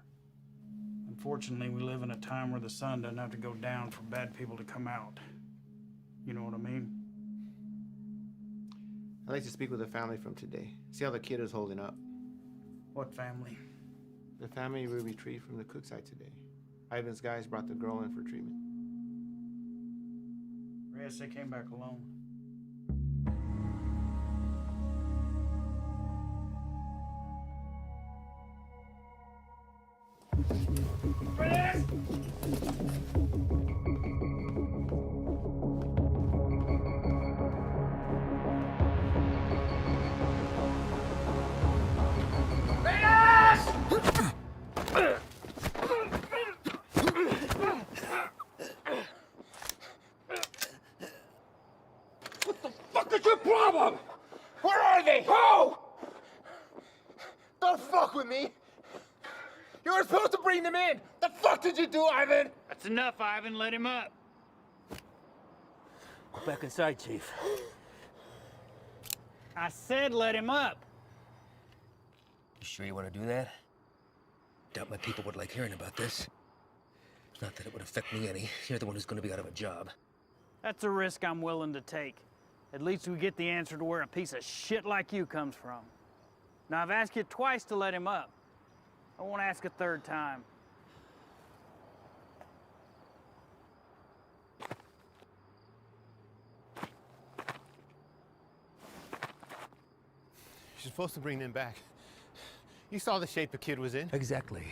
Unfortunately, we live in a time where the sun doesn't have to go down for bad people to come out. You know what I mean? I'd like to speak with the family from today. See how the kid is holding up. What family? The family we retrieved from the cook site today. Ivan's guys brought the girl in for treatment. Reyes, they came back alone. Reyes! What is your problem? Where are they? Who? Don't fuck with me! You were supposed to bring them in! The fuck did you do, Ivan? That's enough, Ivan. Let him up. Go back inside, Chief. I said let him up. You sure you want to do that? Doubt my people would like hearing about this. Not that it would affect me any. You're the one who's going to be out of a job. That's a risk I'm willing to take. At least we get the answer to where a piece of shit like you comes from. Now, I've asked you twice to let him up. I won't ask a third time. You're supposed to bring them back. You saw the shape the kid was in. Exactly.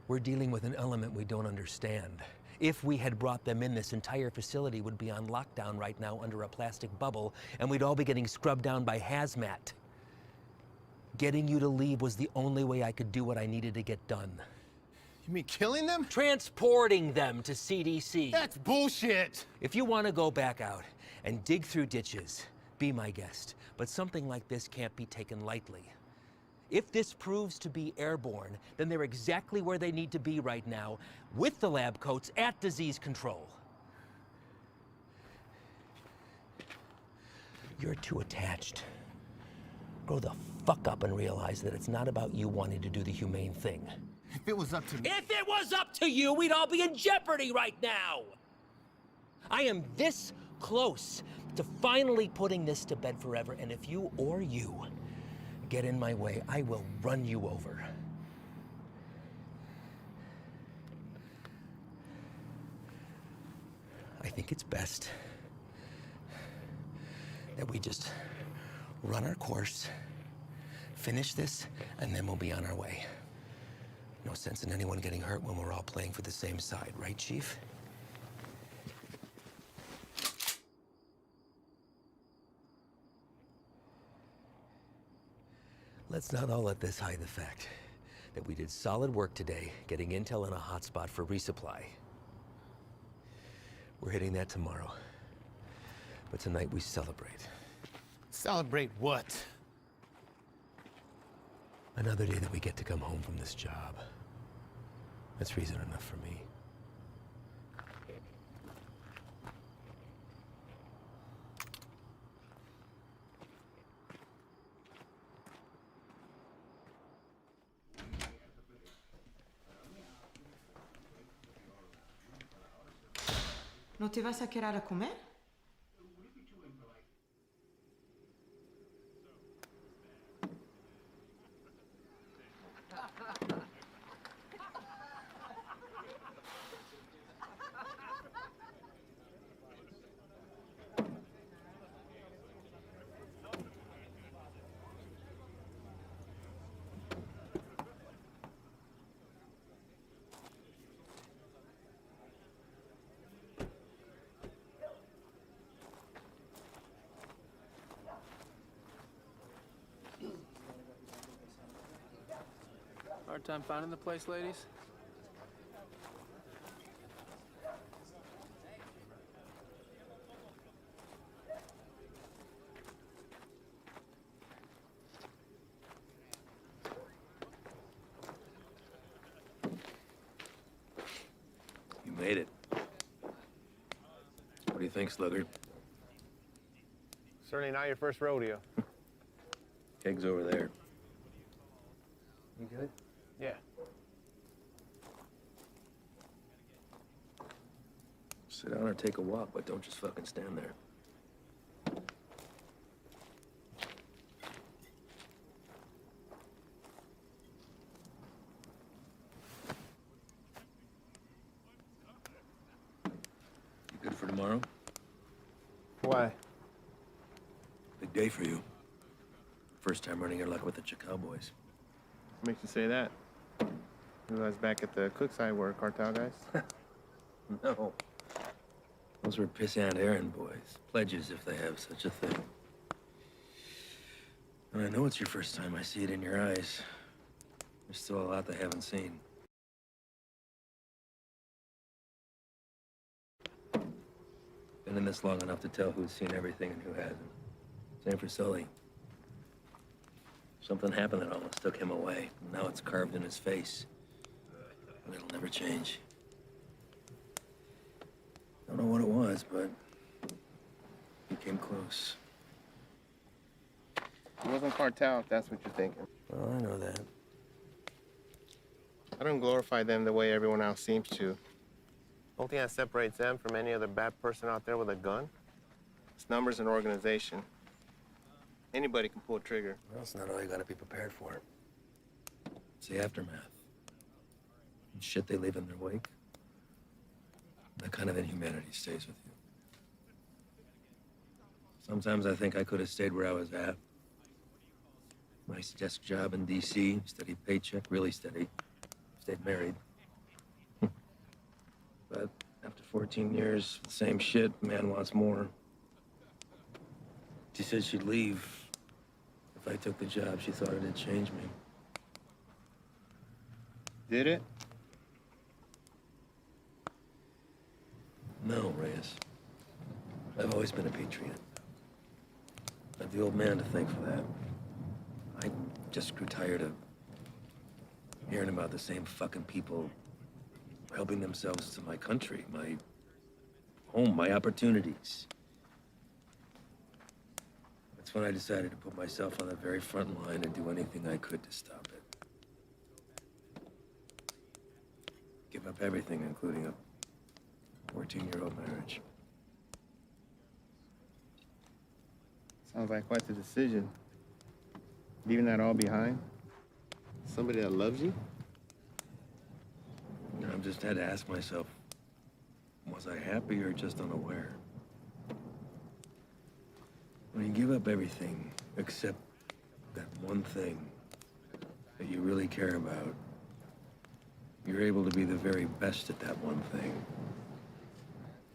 We're dealing with an element we don't understand. If we had brought them in, this entire facility would be on lockdown right now under a plastic bubble, and we'd all be getting scrubbed down by hazmat. Getting you to leave was the only way I could do what I needed to get done. You mean killing them? Transporting them to CDC. That's bullshit! If you want to go back out and dig through ditches, be my guest. But something like this can't be taken lightly. If this proves to be airborne, then they're exactly where they need to be right now, with the lab coats at disease control. You're too attached. Grow the fuck up and realize that it's not about you wanting to do the humane thing. If it was up to me. If it was up to you, we'd all be in jeopardy right now! I am this close to finally putting this to bed forever, and if you or you get in my way, I will run you over. I think it's best that we just run our course, finish this, and then we'll be on our way. No sense in anyone getting hurt when we're all playing for the same side, right, Chief? Let's not all let this hide the fact that we did solid work today getting intel in a hotspot for resupply. We're hitting that tomorrow. But tonight we celebrate. Celebrate what? Another day that we get to come home from this job. That's reason enough for me. ¿No te vas a quedar a comer? Hard time finding the place, ladies? do you think, Sluggard? Certainly not your first rodeo. Keg's over there. You good? Yeah. Sit down or take a walk, but don't just fucking stand there. You good for tomorrow? Why? Big day for you. First time running your luck with the Chicao boys. What makes you say that? You guys back at the Cookside were cartel guys? No. Those were pissant errand boys. Pledges, if they have such a thing. And I know it's your first time. I see it in your eyes. There's still a lot they haven't seen. Been in this long enough to tell who's seen everything and who hasn't. Same for Sully. Something happened that almost took him away. Now it's carved in his face. And it'll never change. Don't know what it was, but he came close. It wasn't cartel, if that's what you're thinking. Well, I know that. I don't glorify them the way everyone else seems to. Only thing that separates them from any other bad person out there with a gun? It's numbers and organization. Anybody can pull a trigger. Well, that's not all you gotta be prepared for. It's the aftermath. And shit they leave in their wake. That kind of inhumanity stays with you. Sometimes I think I could have stayed where I was at. Nice desk job in D.C., steady paycheck, really steady. Stayed married. But after 14 years, the same shit, man wants more. She said she'd leave if I took the job. She thought it'd change me. Did it? No, Reyes. I've always been a patriot. I have the old man to thank for that. I just grew tired of hearing about the same fucking people helping themselves to my country, my home, my opportunities. That's when I decided to put myself on the very front line and do anything I could to stop it. Give up everything, including a 14-year-old marriage. Sounds like quite the decision. Leaving that all behind? Somebody that loves you? I've just had to ask myself, was I happy or just unaware? When you give up everything except that one thing that you really care about, you're able to be the very best at that one thing.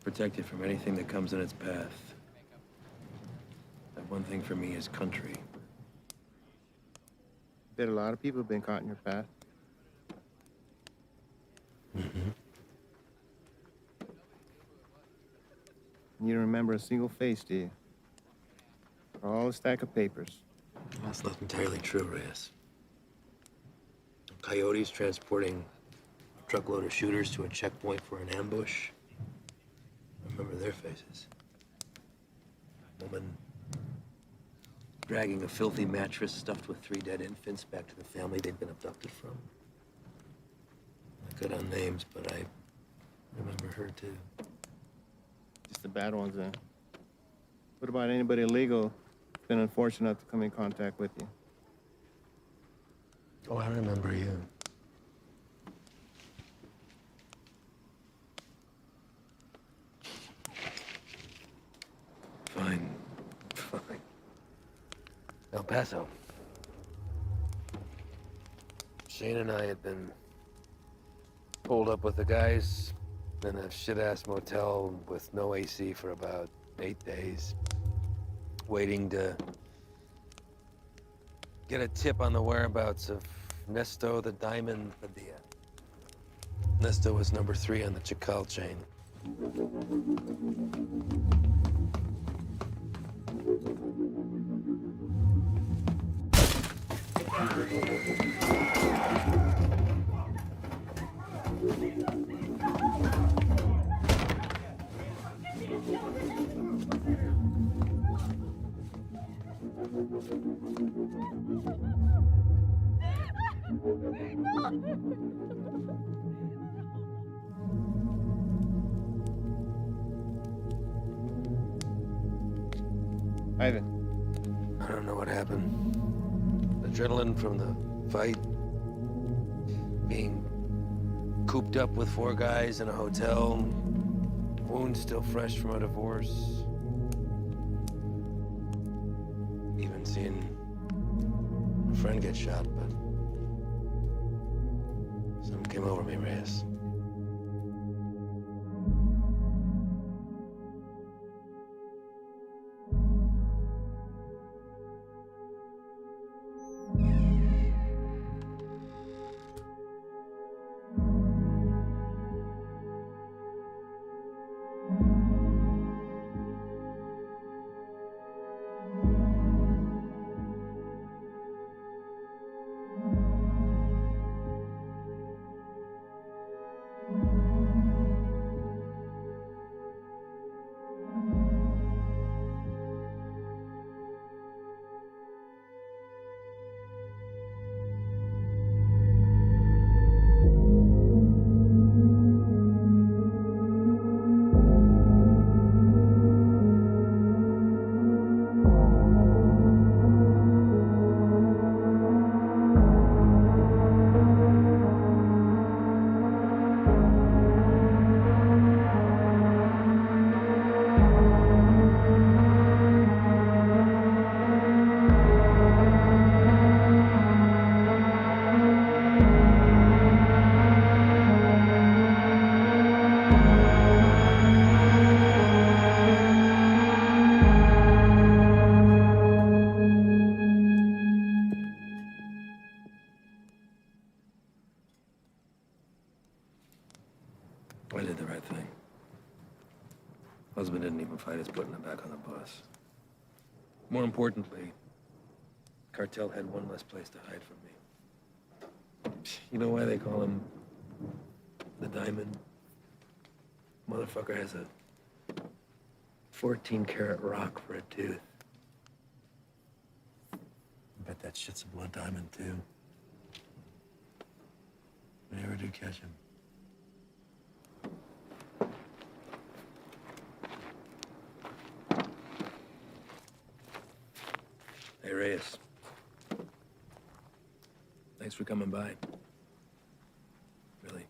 Protect it from anything that comes in its path. That one thing for me is country. Bet a lot of people have been caught in your path. Mm-hmm. You don't remember a single face, do you? All a stack of papers. That's not entirely true, Reyes. Coyotes transporting a truckload of shooters to a checkpoint for an ambush. I remember their faces. Woman dragging a filthy mattress stuffed with 3 dead infants back to the family they'd been abducted from. I cut on names, but I remember her too. Just the bad ones, then. What about anybody illegal who's been unfortunate enough to come in contact with you? Oh, I remember you. Fine. Fine. El Paso. Shane and I had been pulled up with the guys in a shit-ass motel with no AC for about 8 days, waiting to get a tip on the whereabouts of Nesto the Diamond Padilla. Nesto was number 3 on the Chacal chain. Ivan. I don't know what happened. Adrenaline from the fight. Being cooped up with 4 guys in a hotel. Wounds still fresh from a divorce. Even seeing a friend get shot, but something came over me, Reyes. I did the right thing. Husband didn't even fight us putting him back on the bus. More importantly, cartel had one less place to hide from me. You know why they call him the Diamond? Motherfucker has a 14-karat rock for a tooth. I bet that shit's a blood diamond, too. If I ever do catch him. Hey, Reyes. Thanks for coming by. Really.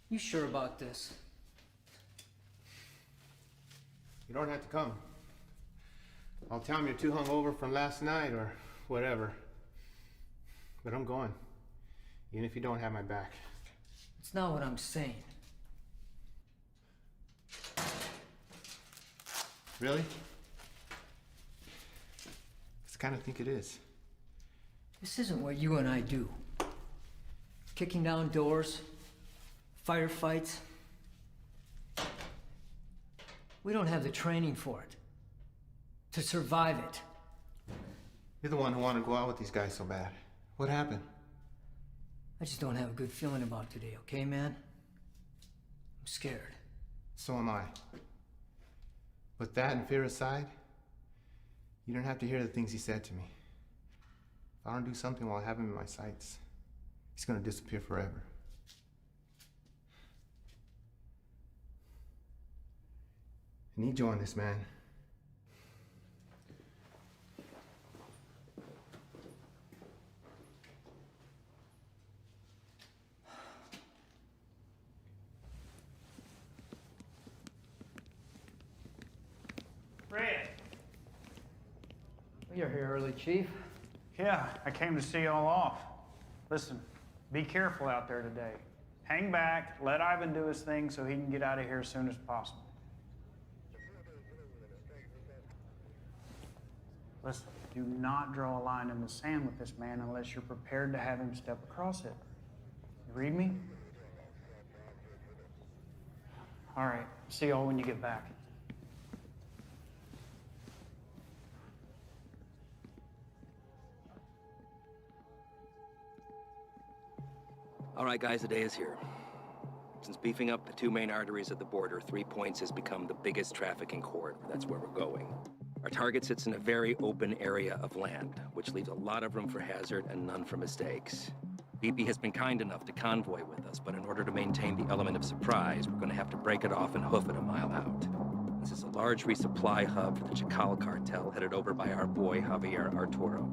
You sure about this? You don't have to come. I'll tell him you're too hungover from last night or whatever. But I'm going. Even if you don't have my back. It's not what I'm saying. Really? 'Cause I kind of think it is. This isn't what you and I do. Kicking down doors, firefights. We don't have the training for it. To survive it. You're the one who wanted to go out with these guys so bad. What happened? I just don't have a good feeling about today, okay, man? I'm scared. So am I. With that and fear aside, you don't have to hear the things he said to me. If I don't do something while I have him in my sights, he's gonna disappear forever. I need you on this, man. Fred! You're here early, Chief. Yeah, I came to see y'all off. Listen, be careful out there today. Hang back, let Ivan do his thing so he can get out of here as soon as possible. Listen, do not draw a line in the sand with this man unless you're prepared to have him step across it. You read me? All right, see y'all when you get back. All right, guys, the day is here. Since beefing up the two main arteries at the border, 3 Points has become the biggest trafficking corridor. That's where we're going. Our target sits in a very open area of land, which leaves a lot of room for hazard and none for mistakes. BP has been kind enough to convoy with us, but in order to maintain the element of surprise, we're going to have to break it off and hoof it a mile out. This is a large resupply hub for the Chacal cartel headed over by our boy Javier Arturo.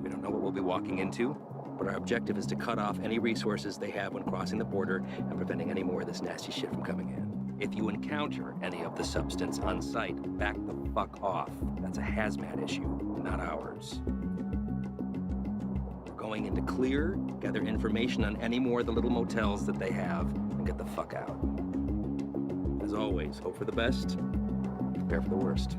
We don't know what we'll be walking into, but our objective is to cut off any resources they have when crossing the border and preventing any more of this nasty shit from coming in. If you encounter any of the substance on site, back the fuck off. That's a hazmat issue, not ours. We're going into clear, gather information on any more of the little motels that they have, and get the fuck out. As always, hope for the best, prepare for the worst.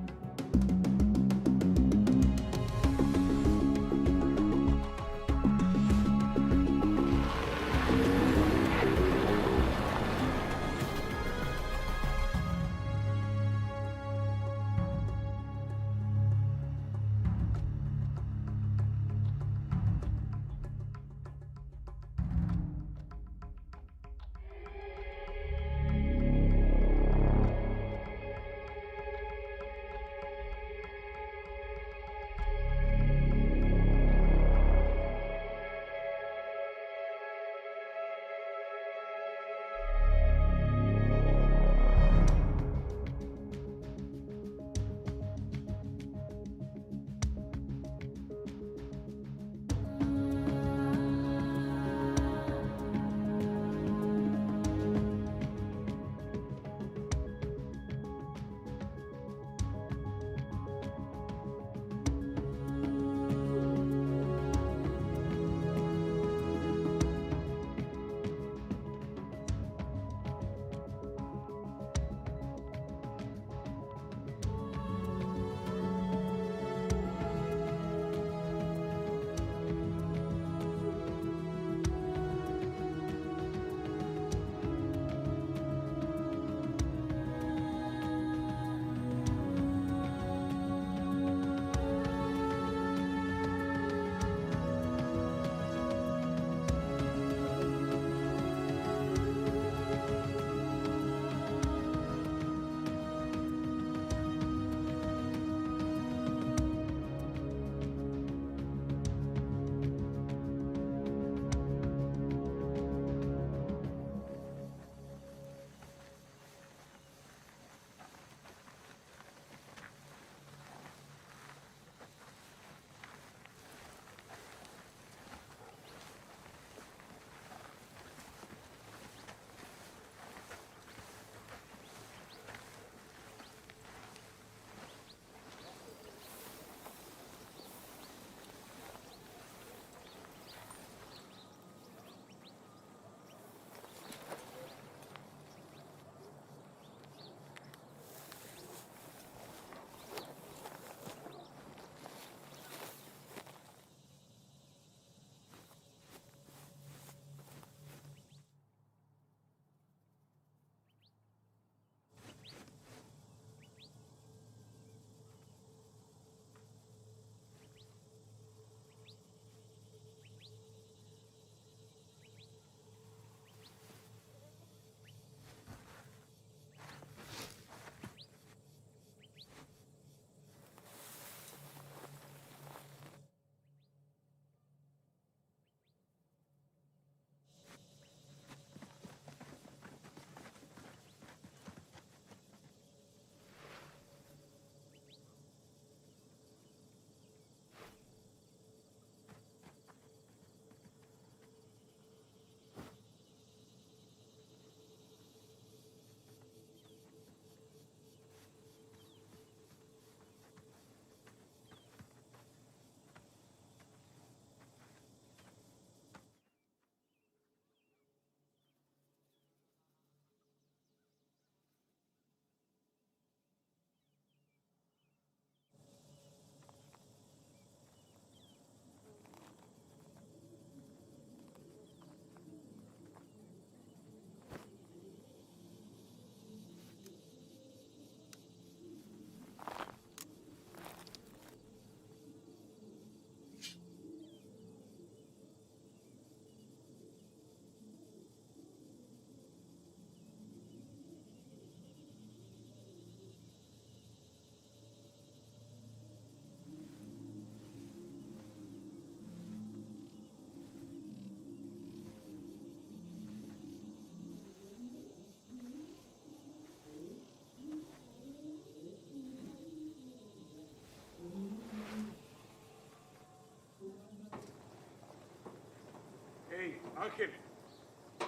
Ángel,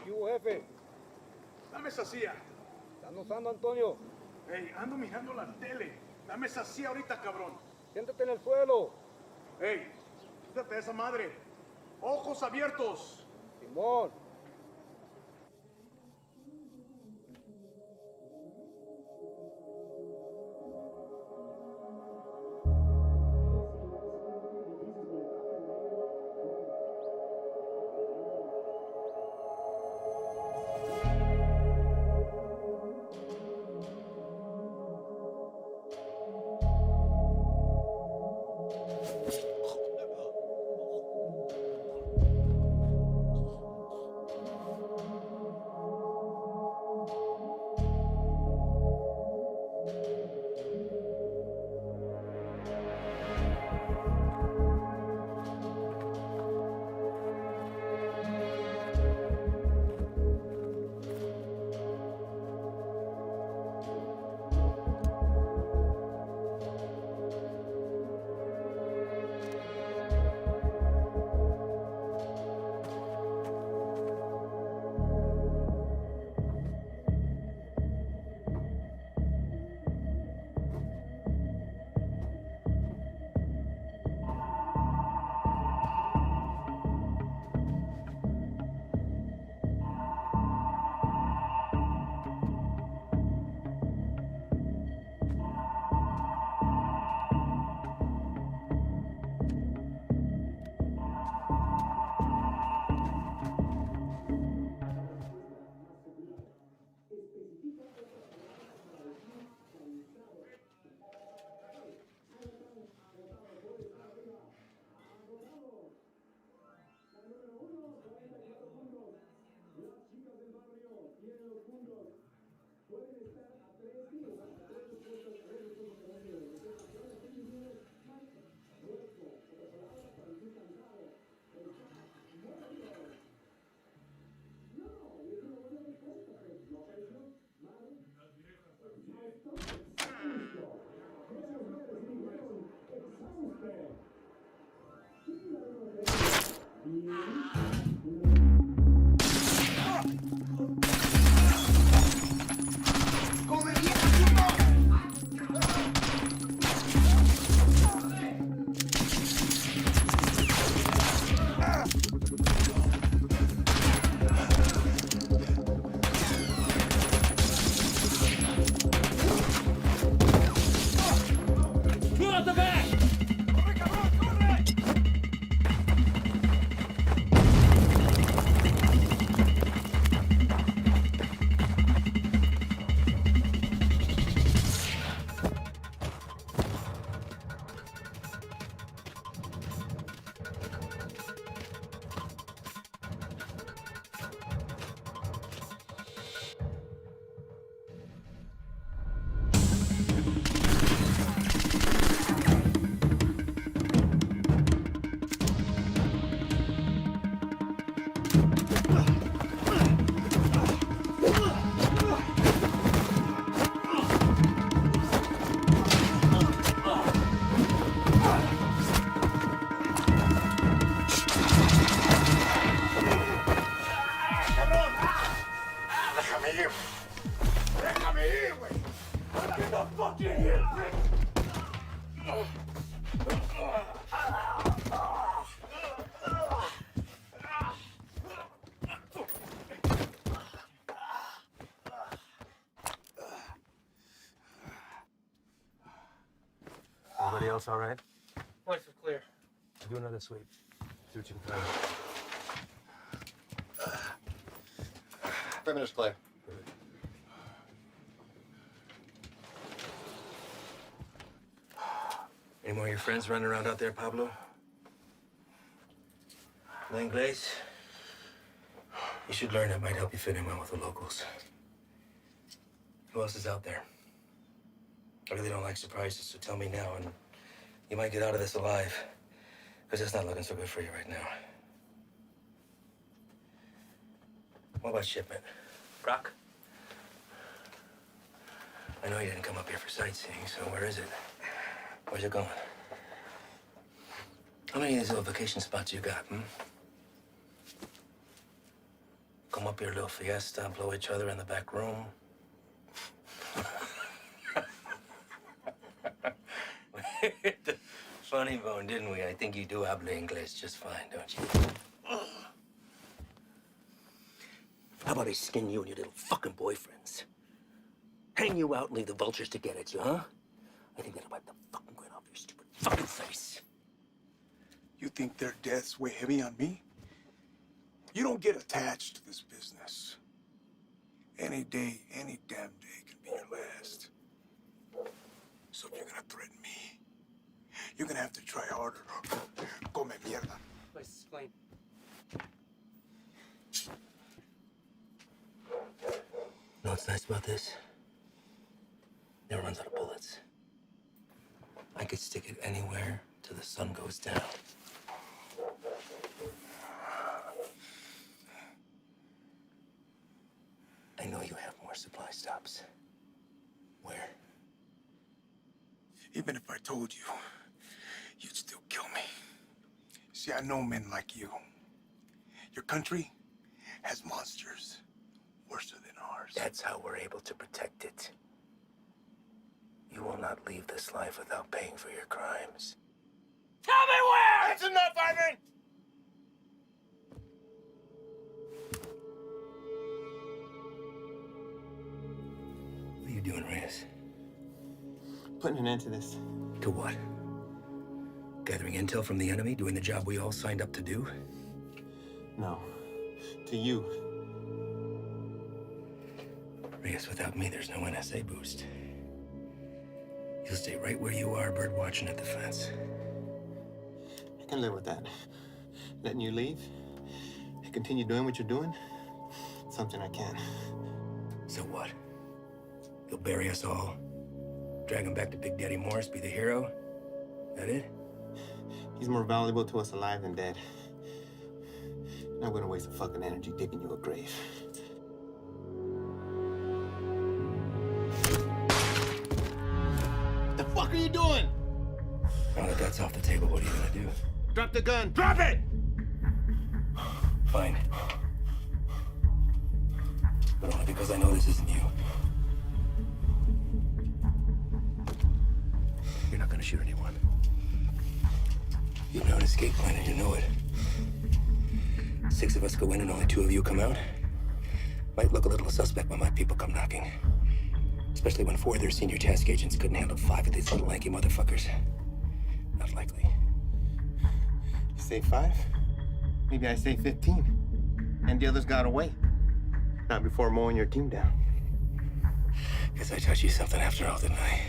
¿Qué hubo, jefe? dame esa silla. ¿Están usando, Antonio? Ey, ando mirando la tele. Dame esa silla ahorita, cabrón. Siéntate en el suelo. Ey, quítate de esa madre. Ojos abiertos. Simón. Everybody else all right? Lights are clear. Do another sweep. See what you can find. 5 minutes clear. Any more of your friends running around out there, Pablo? No Inglés? You should learn. It might help you fit in well with the locals. Who else is out there? I really don't like surprises, so tell me now, and you might get out of this alive. Because it's not looking so good for you right now. What about shipment? Rock? I know you didn't come up here for sightseeing, so where is it? Where's it going? How many of these little vacation spots you got, home up your little fiesta, blow each other in the back room. The funny bone, didn't we? I think you do habla English just fine, don't you? How about I skin you and your little fucking boyfriends? Hang you out and leave the vultures to get at you, huh? I think that'll wipe the fucking grin off your stupid fucking face. You think their deaths weigh heavy on me? You don't get attached to this business. Any day, any damn day can be your last. So if you're gonna threaten me, you're gonna have to try harder. Come mierda. Let's explain. Know what's nice about this? Never runs out of bullets. I could stick it anywhere till the sun goes down. I know you have more supply stops. Where? Even if I told you, you'd still kill me. See, I know men like you. Your country has monsters worse than ours. That's how we're able to protect it. You will not leave this life without paying for your crimes. Tell me where! That's enough, Ivan! What are you doing, Reyes? Putting an end to this. To what? Gathering intel from the enemy, doing the job we all signed up to do? No. To you. Reyes, without me, there's no NSA boost. You'll stay right where you are, bird watching at the fence. I can live with that. Letting you leave and continue doing what you're doing, something I can. So what? You'll bury us all? Drag him back to Big Daddy Morris, be the hero? That it? He's more valuable to us alive than dead. I'm not gonna waste a fucking energy digging you a grave. The fuck are you doing? Now that that's off the table, what are you gonna do? Drop the gun. Drop it! Fine. But only because I know this isn't you. You're not gonna shoot anyone. You know an escape plan and you know it. 6 of us go in and only 2 of you come out. Might look a little suspect when my people come knocking. Especially when 4 of their senior task agents couldn't handle 5 of these little lanky motherfuckers. Not likely. You say 5? Maybe I say 15. And the others got away. Not before mowing your team down. Guess I taught you something after all, didn't I?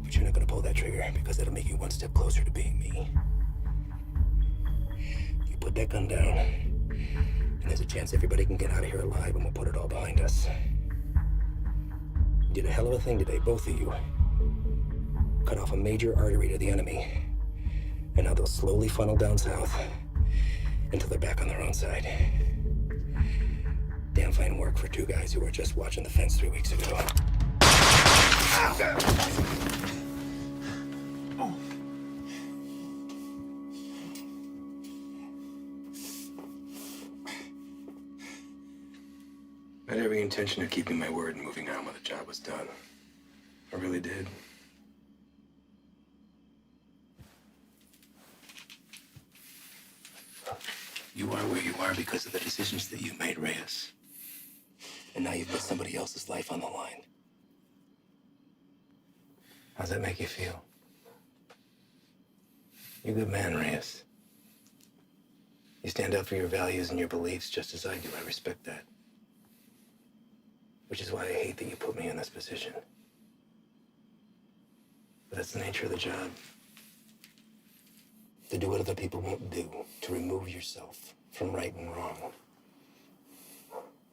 But you're not gonna pull that trigger because that'll make you 1 step closer to being me. You put that gun down, and there's a chance everybody can get out of here alive and we'll put it all behind us. You did a hell of a thing today, both of you. Cut off a major artery to the enemy. And now they'll slowly funnel down south until they're back on their own side. Damn fine work for 2 guys who were just watching the fence 3 weeks ago. I had every intention of keeping my word and moving on when the job was done. I really did. You are where you are because of the decisions that you made, Reyes. And now you've put somebody else's life on the line. How's that make you feel? You're a good man, Reyes. You stand up for your values and your beliefs just as I do. I respect that. Which is why I hate that you put me in this position. But that's the nature of the job. To do what other people won't do, to remove yourself from right and wrong.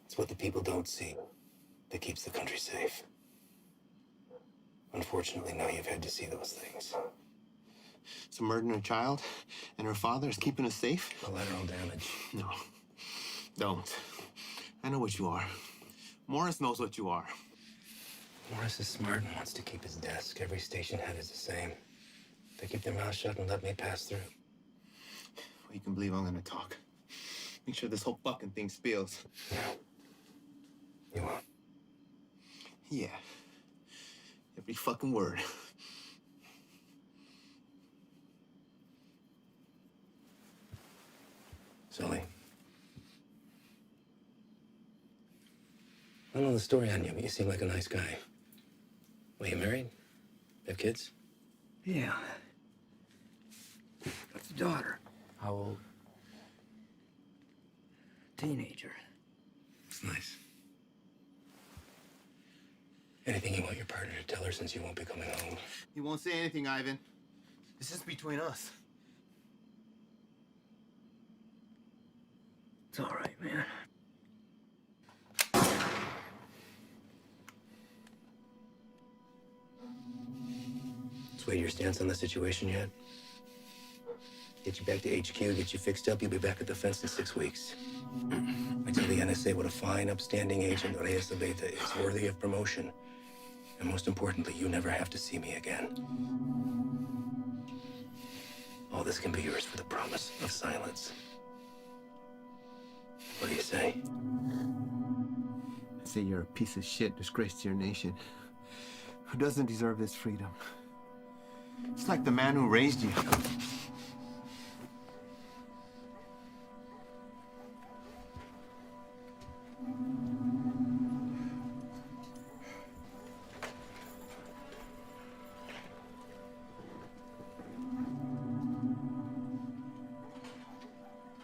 It's what the people don't see that keeps the country safe. Unfortunately, now you've had to see those things. So murdering a child and her father is keeping us safe? Collateral damage. No, don't. I know what you are. Morris knows what you are. Morris is smart and wants to keep his desk. Every station head is the same. They keep their mouth shut and let me pass through. Well, you can believe I'm gonna talk. Make sure this whole fucking thing spills. You won't. Yeah. Every fucking word. Sully. I don't know the story on you, but you seem like a nice guy. Well, you married? Have kids? Yeah. Got a daughter. How old? Teenager. It's nice. Anything you want your partner to tell her since you won't be coming home? He won't say anything, Ivan. This is between us. It's all right, man. Swayed your stance on the situation yet? Get you back to HQ, get you fixed up, you'll be back at the fence in 6 weeks. I tell the NSA what a fine, upstanding agent Reyes Abeta is, worthy of promotion. And most importantly, you never have to see me again. All this can be yours for the promise of silence. What do you say? I say you're a piece of shit, disgrace to your nation. Who doesn't deserve this freedom? It's like the man who raised you.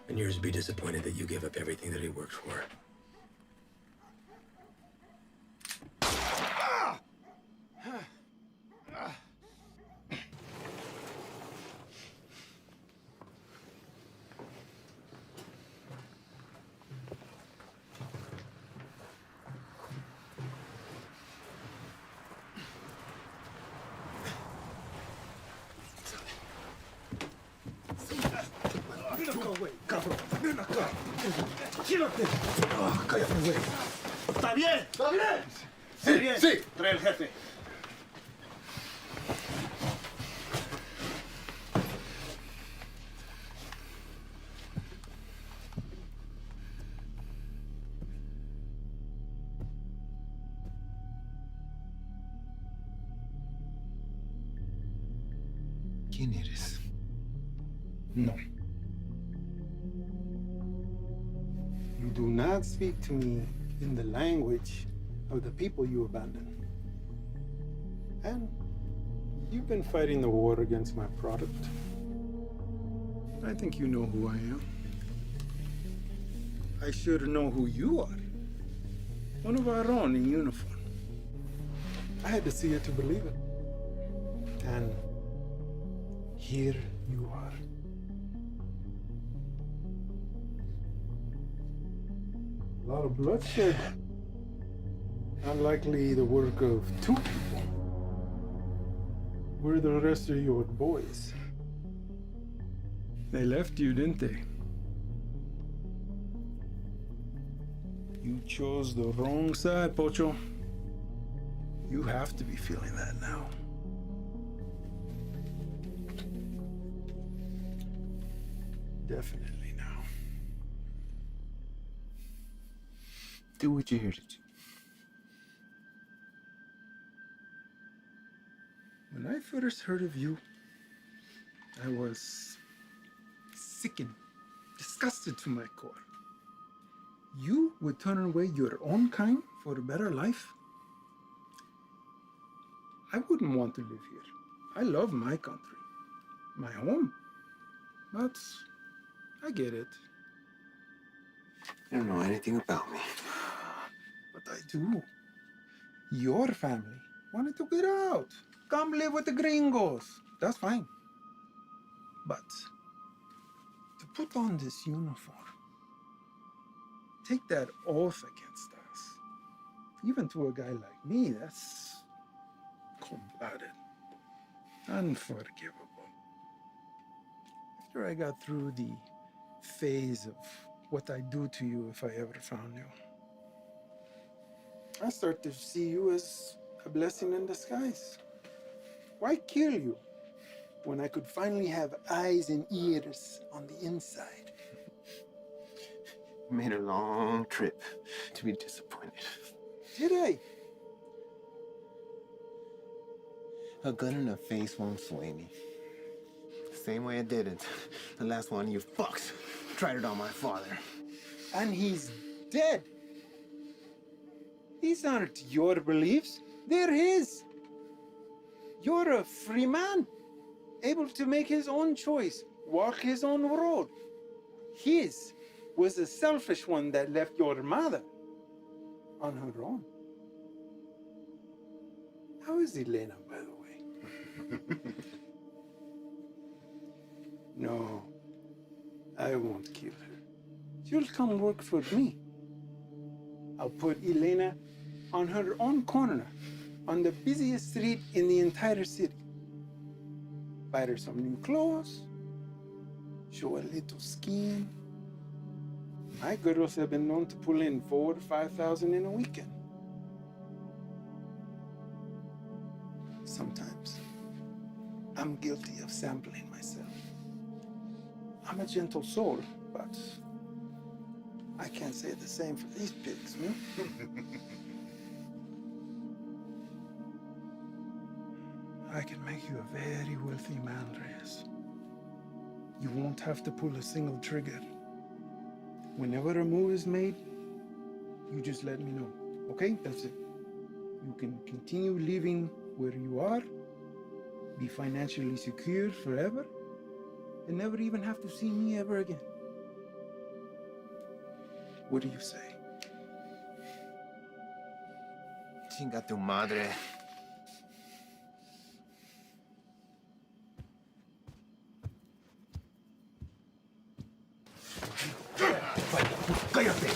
And yours would be disappointed that you gave up everything that he worked for. Ven acá, güey, cabrón. Ven acá. Quédate. Cállate, güey. ¿Está bien? ¿Está bien? Sí, bien. sí. Trae el jefe. ¿Quién eres? No. You do not speak to me in the language of the people you abandoned. And you've been fighting the war against my product. I think you know who I am. I should know who you are. One of our own in uniform. I had to see it to believe it. And here you are. A lot of bloodshed. Unlikely the work of two people. Where are the rest of your boys? They left you, didn't they? You chose the wrong side, Pocho. You have to be feeling that now. Definitely now. Do what you're here to do. When I first heard of you, I was sickened, disgusted to my core. You would turn away your own kind for a better life? I wouldn't want to live here. I love my country, my home. But I get it. You don't know anything about me. But I do. Your family wanted to get out. Come live with the gringos. That's fine. But to put on this uniform, take that oath against us, even to a guy like me, that's cold-blooded, unforgivable. After I got through the phase of what I'd do to you if I ever found you, I start to see you as a blessing in disguise. Why kill you when I could finally have eyes and ears on the inside? Made a long trip to be disappointed. Did I? A gun in the face won't sway me. Same way it didn't. The last one, you fucks, tried it on my father. And he's dead. These aren't your beliefs, they're his. You're a free man, able to make his own choice, walk his own road. His was a selfish one that left your mother on her own. How is Elena, by the way? No, I won't kill her. She'll come work for me. I'll put Elena on her own corner, on the busiest street in the entire city. Buy her some new clothes, show a little skin. My girls have been known to pull in 4,000 to 5,000 in a weekend. Sometimes I'm guilty of sampling myself. I'm a gentle soul, but I can't say the same for these pigs, no? I can make you a very wealthy man, Reyes. You won't have to pull a single trigger. Whenever a move is made, you just let me know, okay? That's it. You can continue living where you are, be financially secure forever, and never even have to see me ever again. What do you say? Chinga tu madre. ¡Cállate!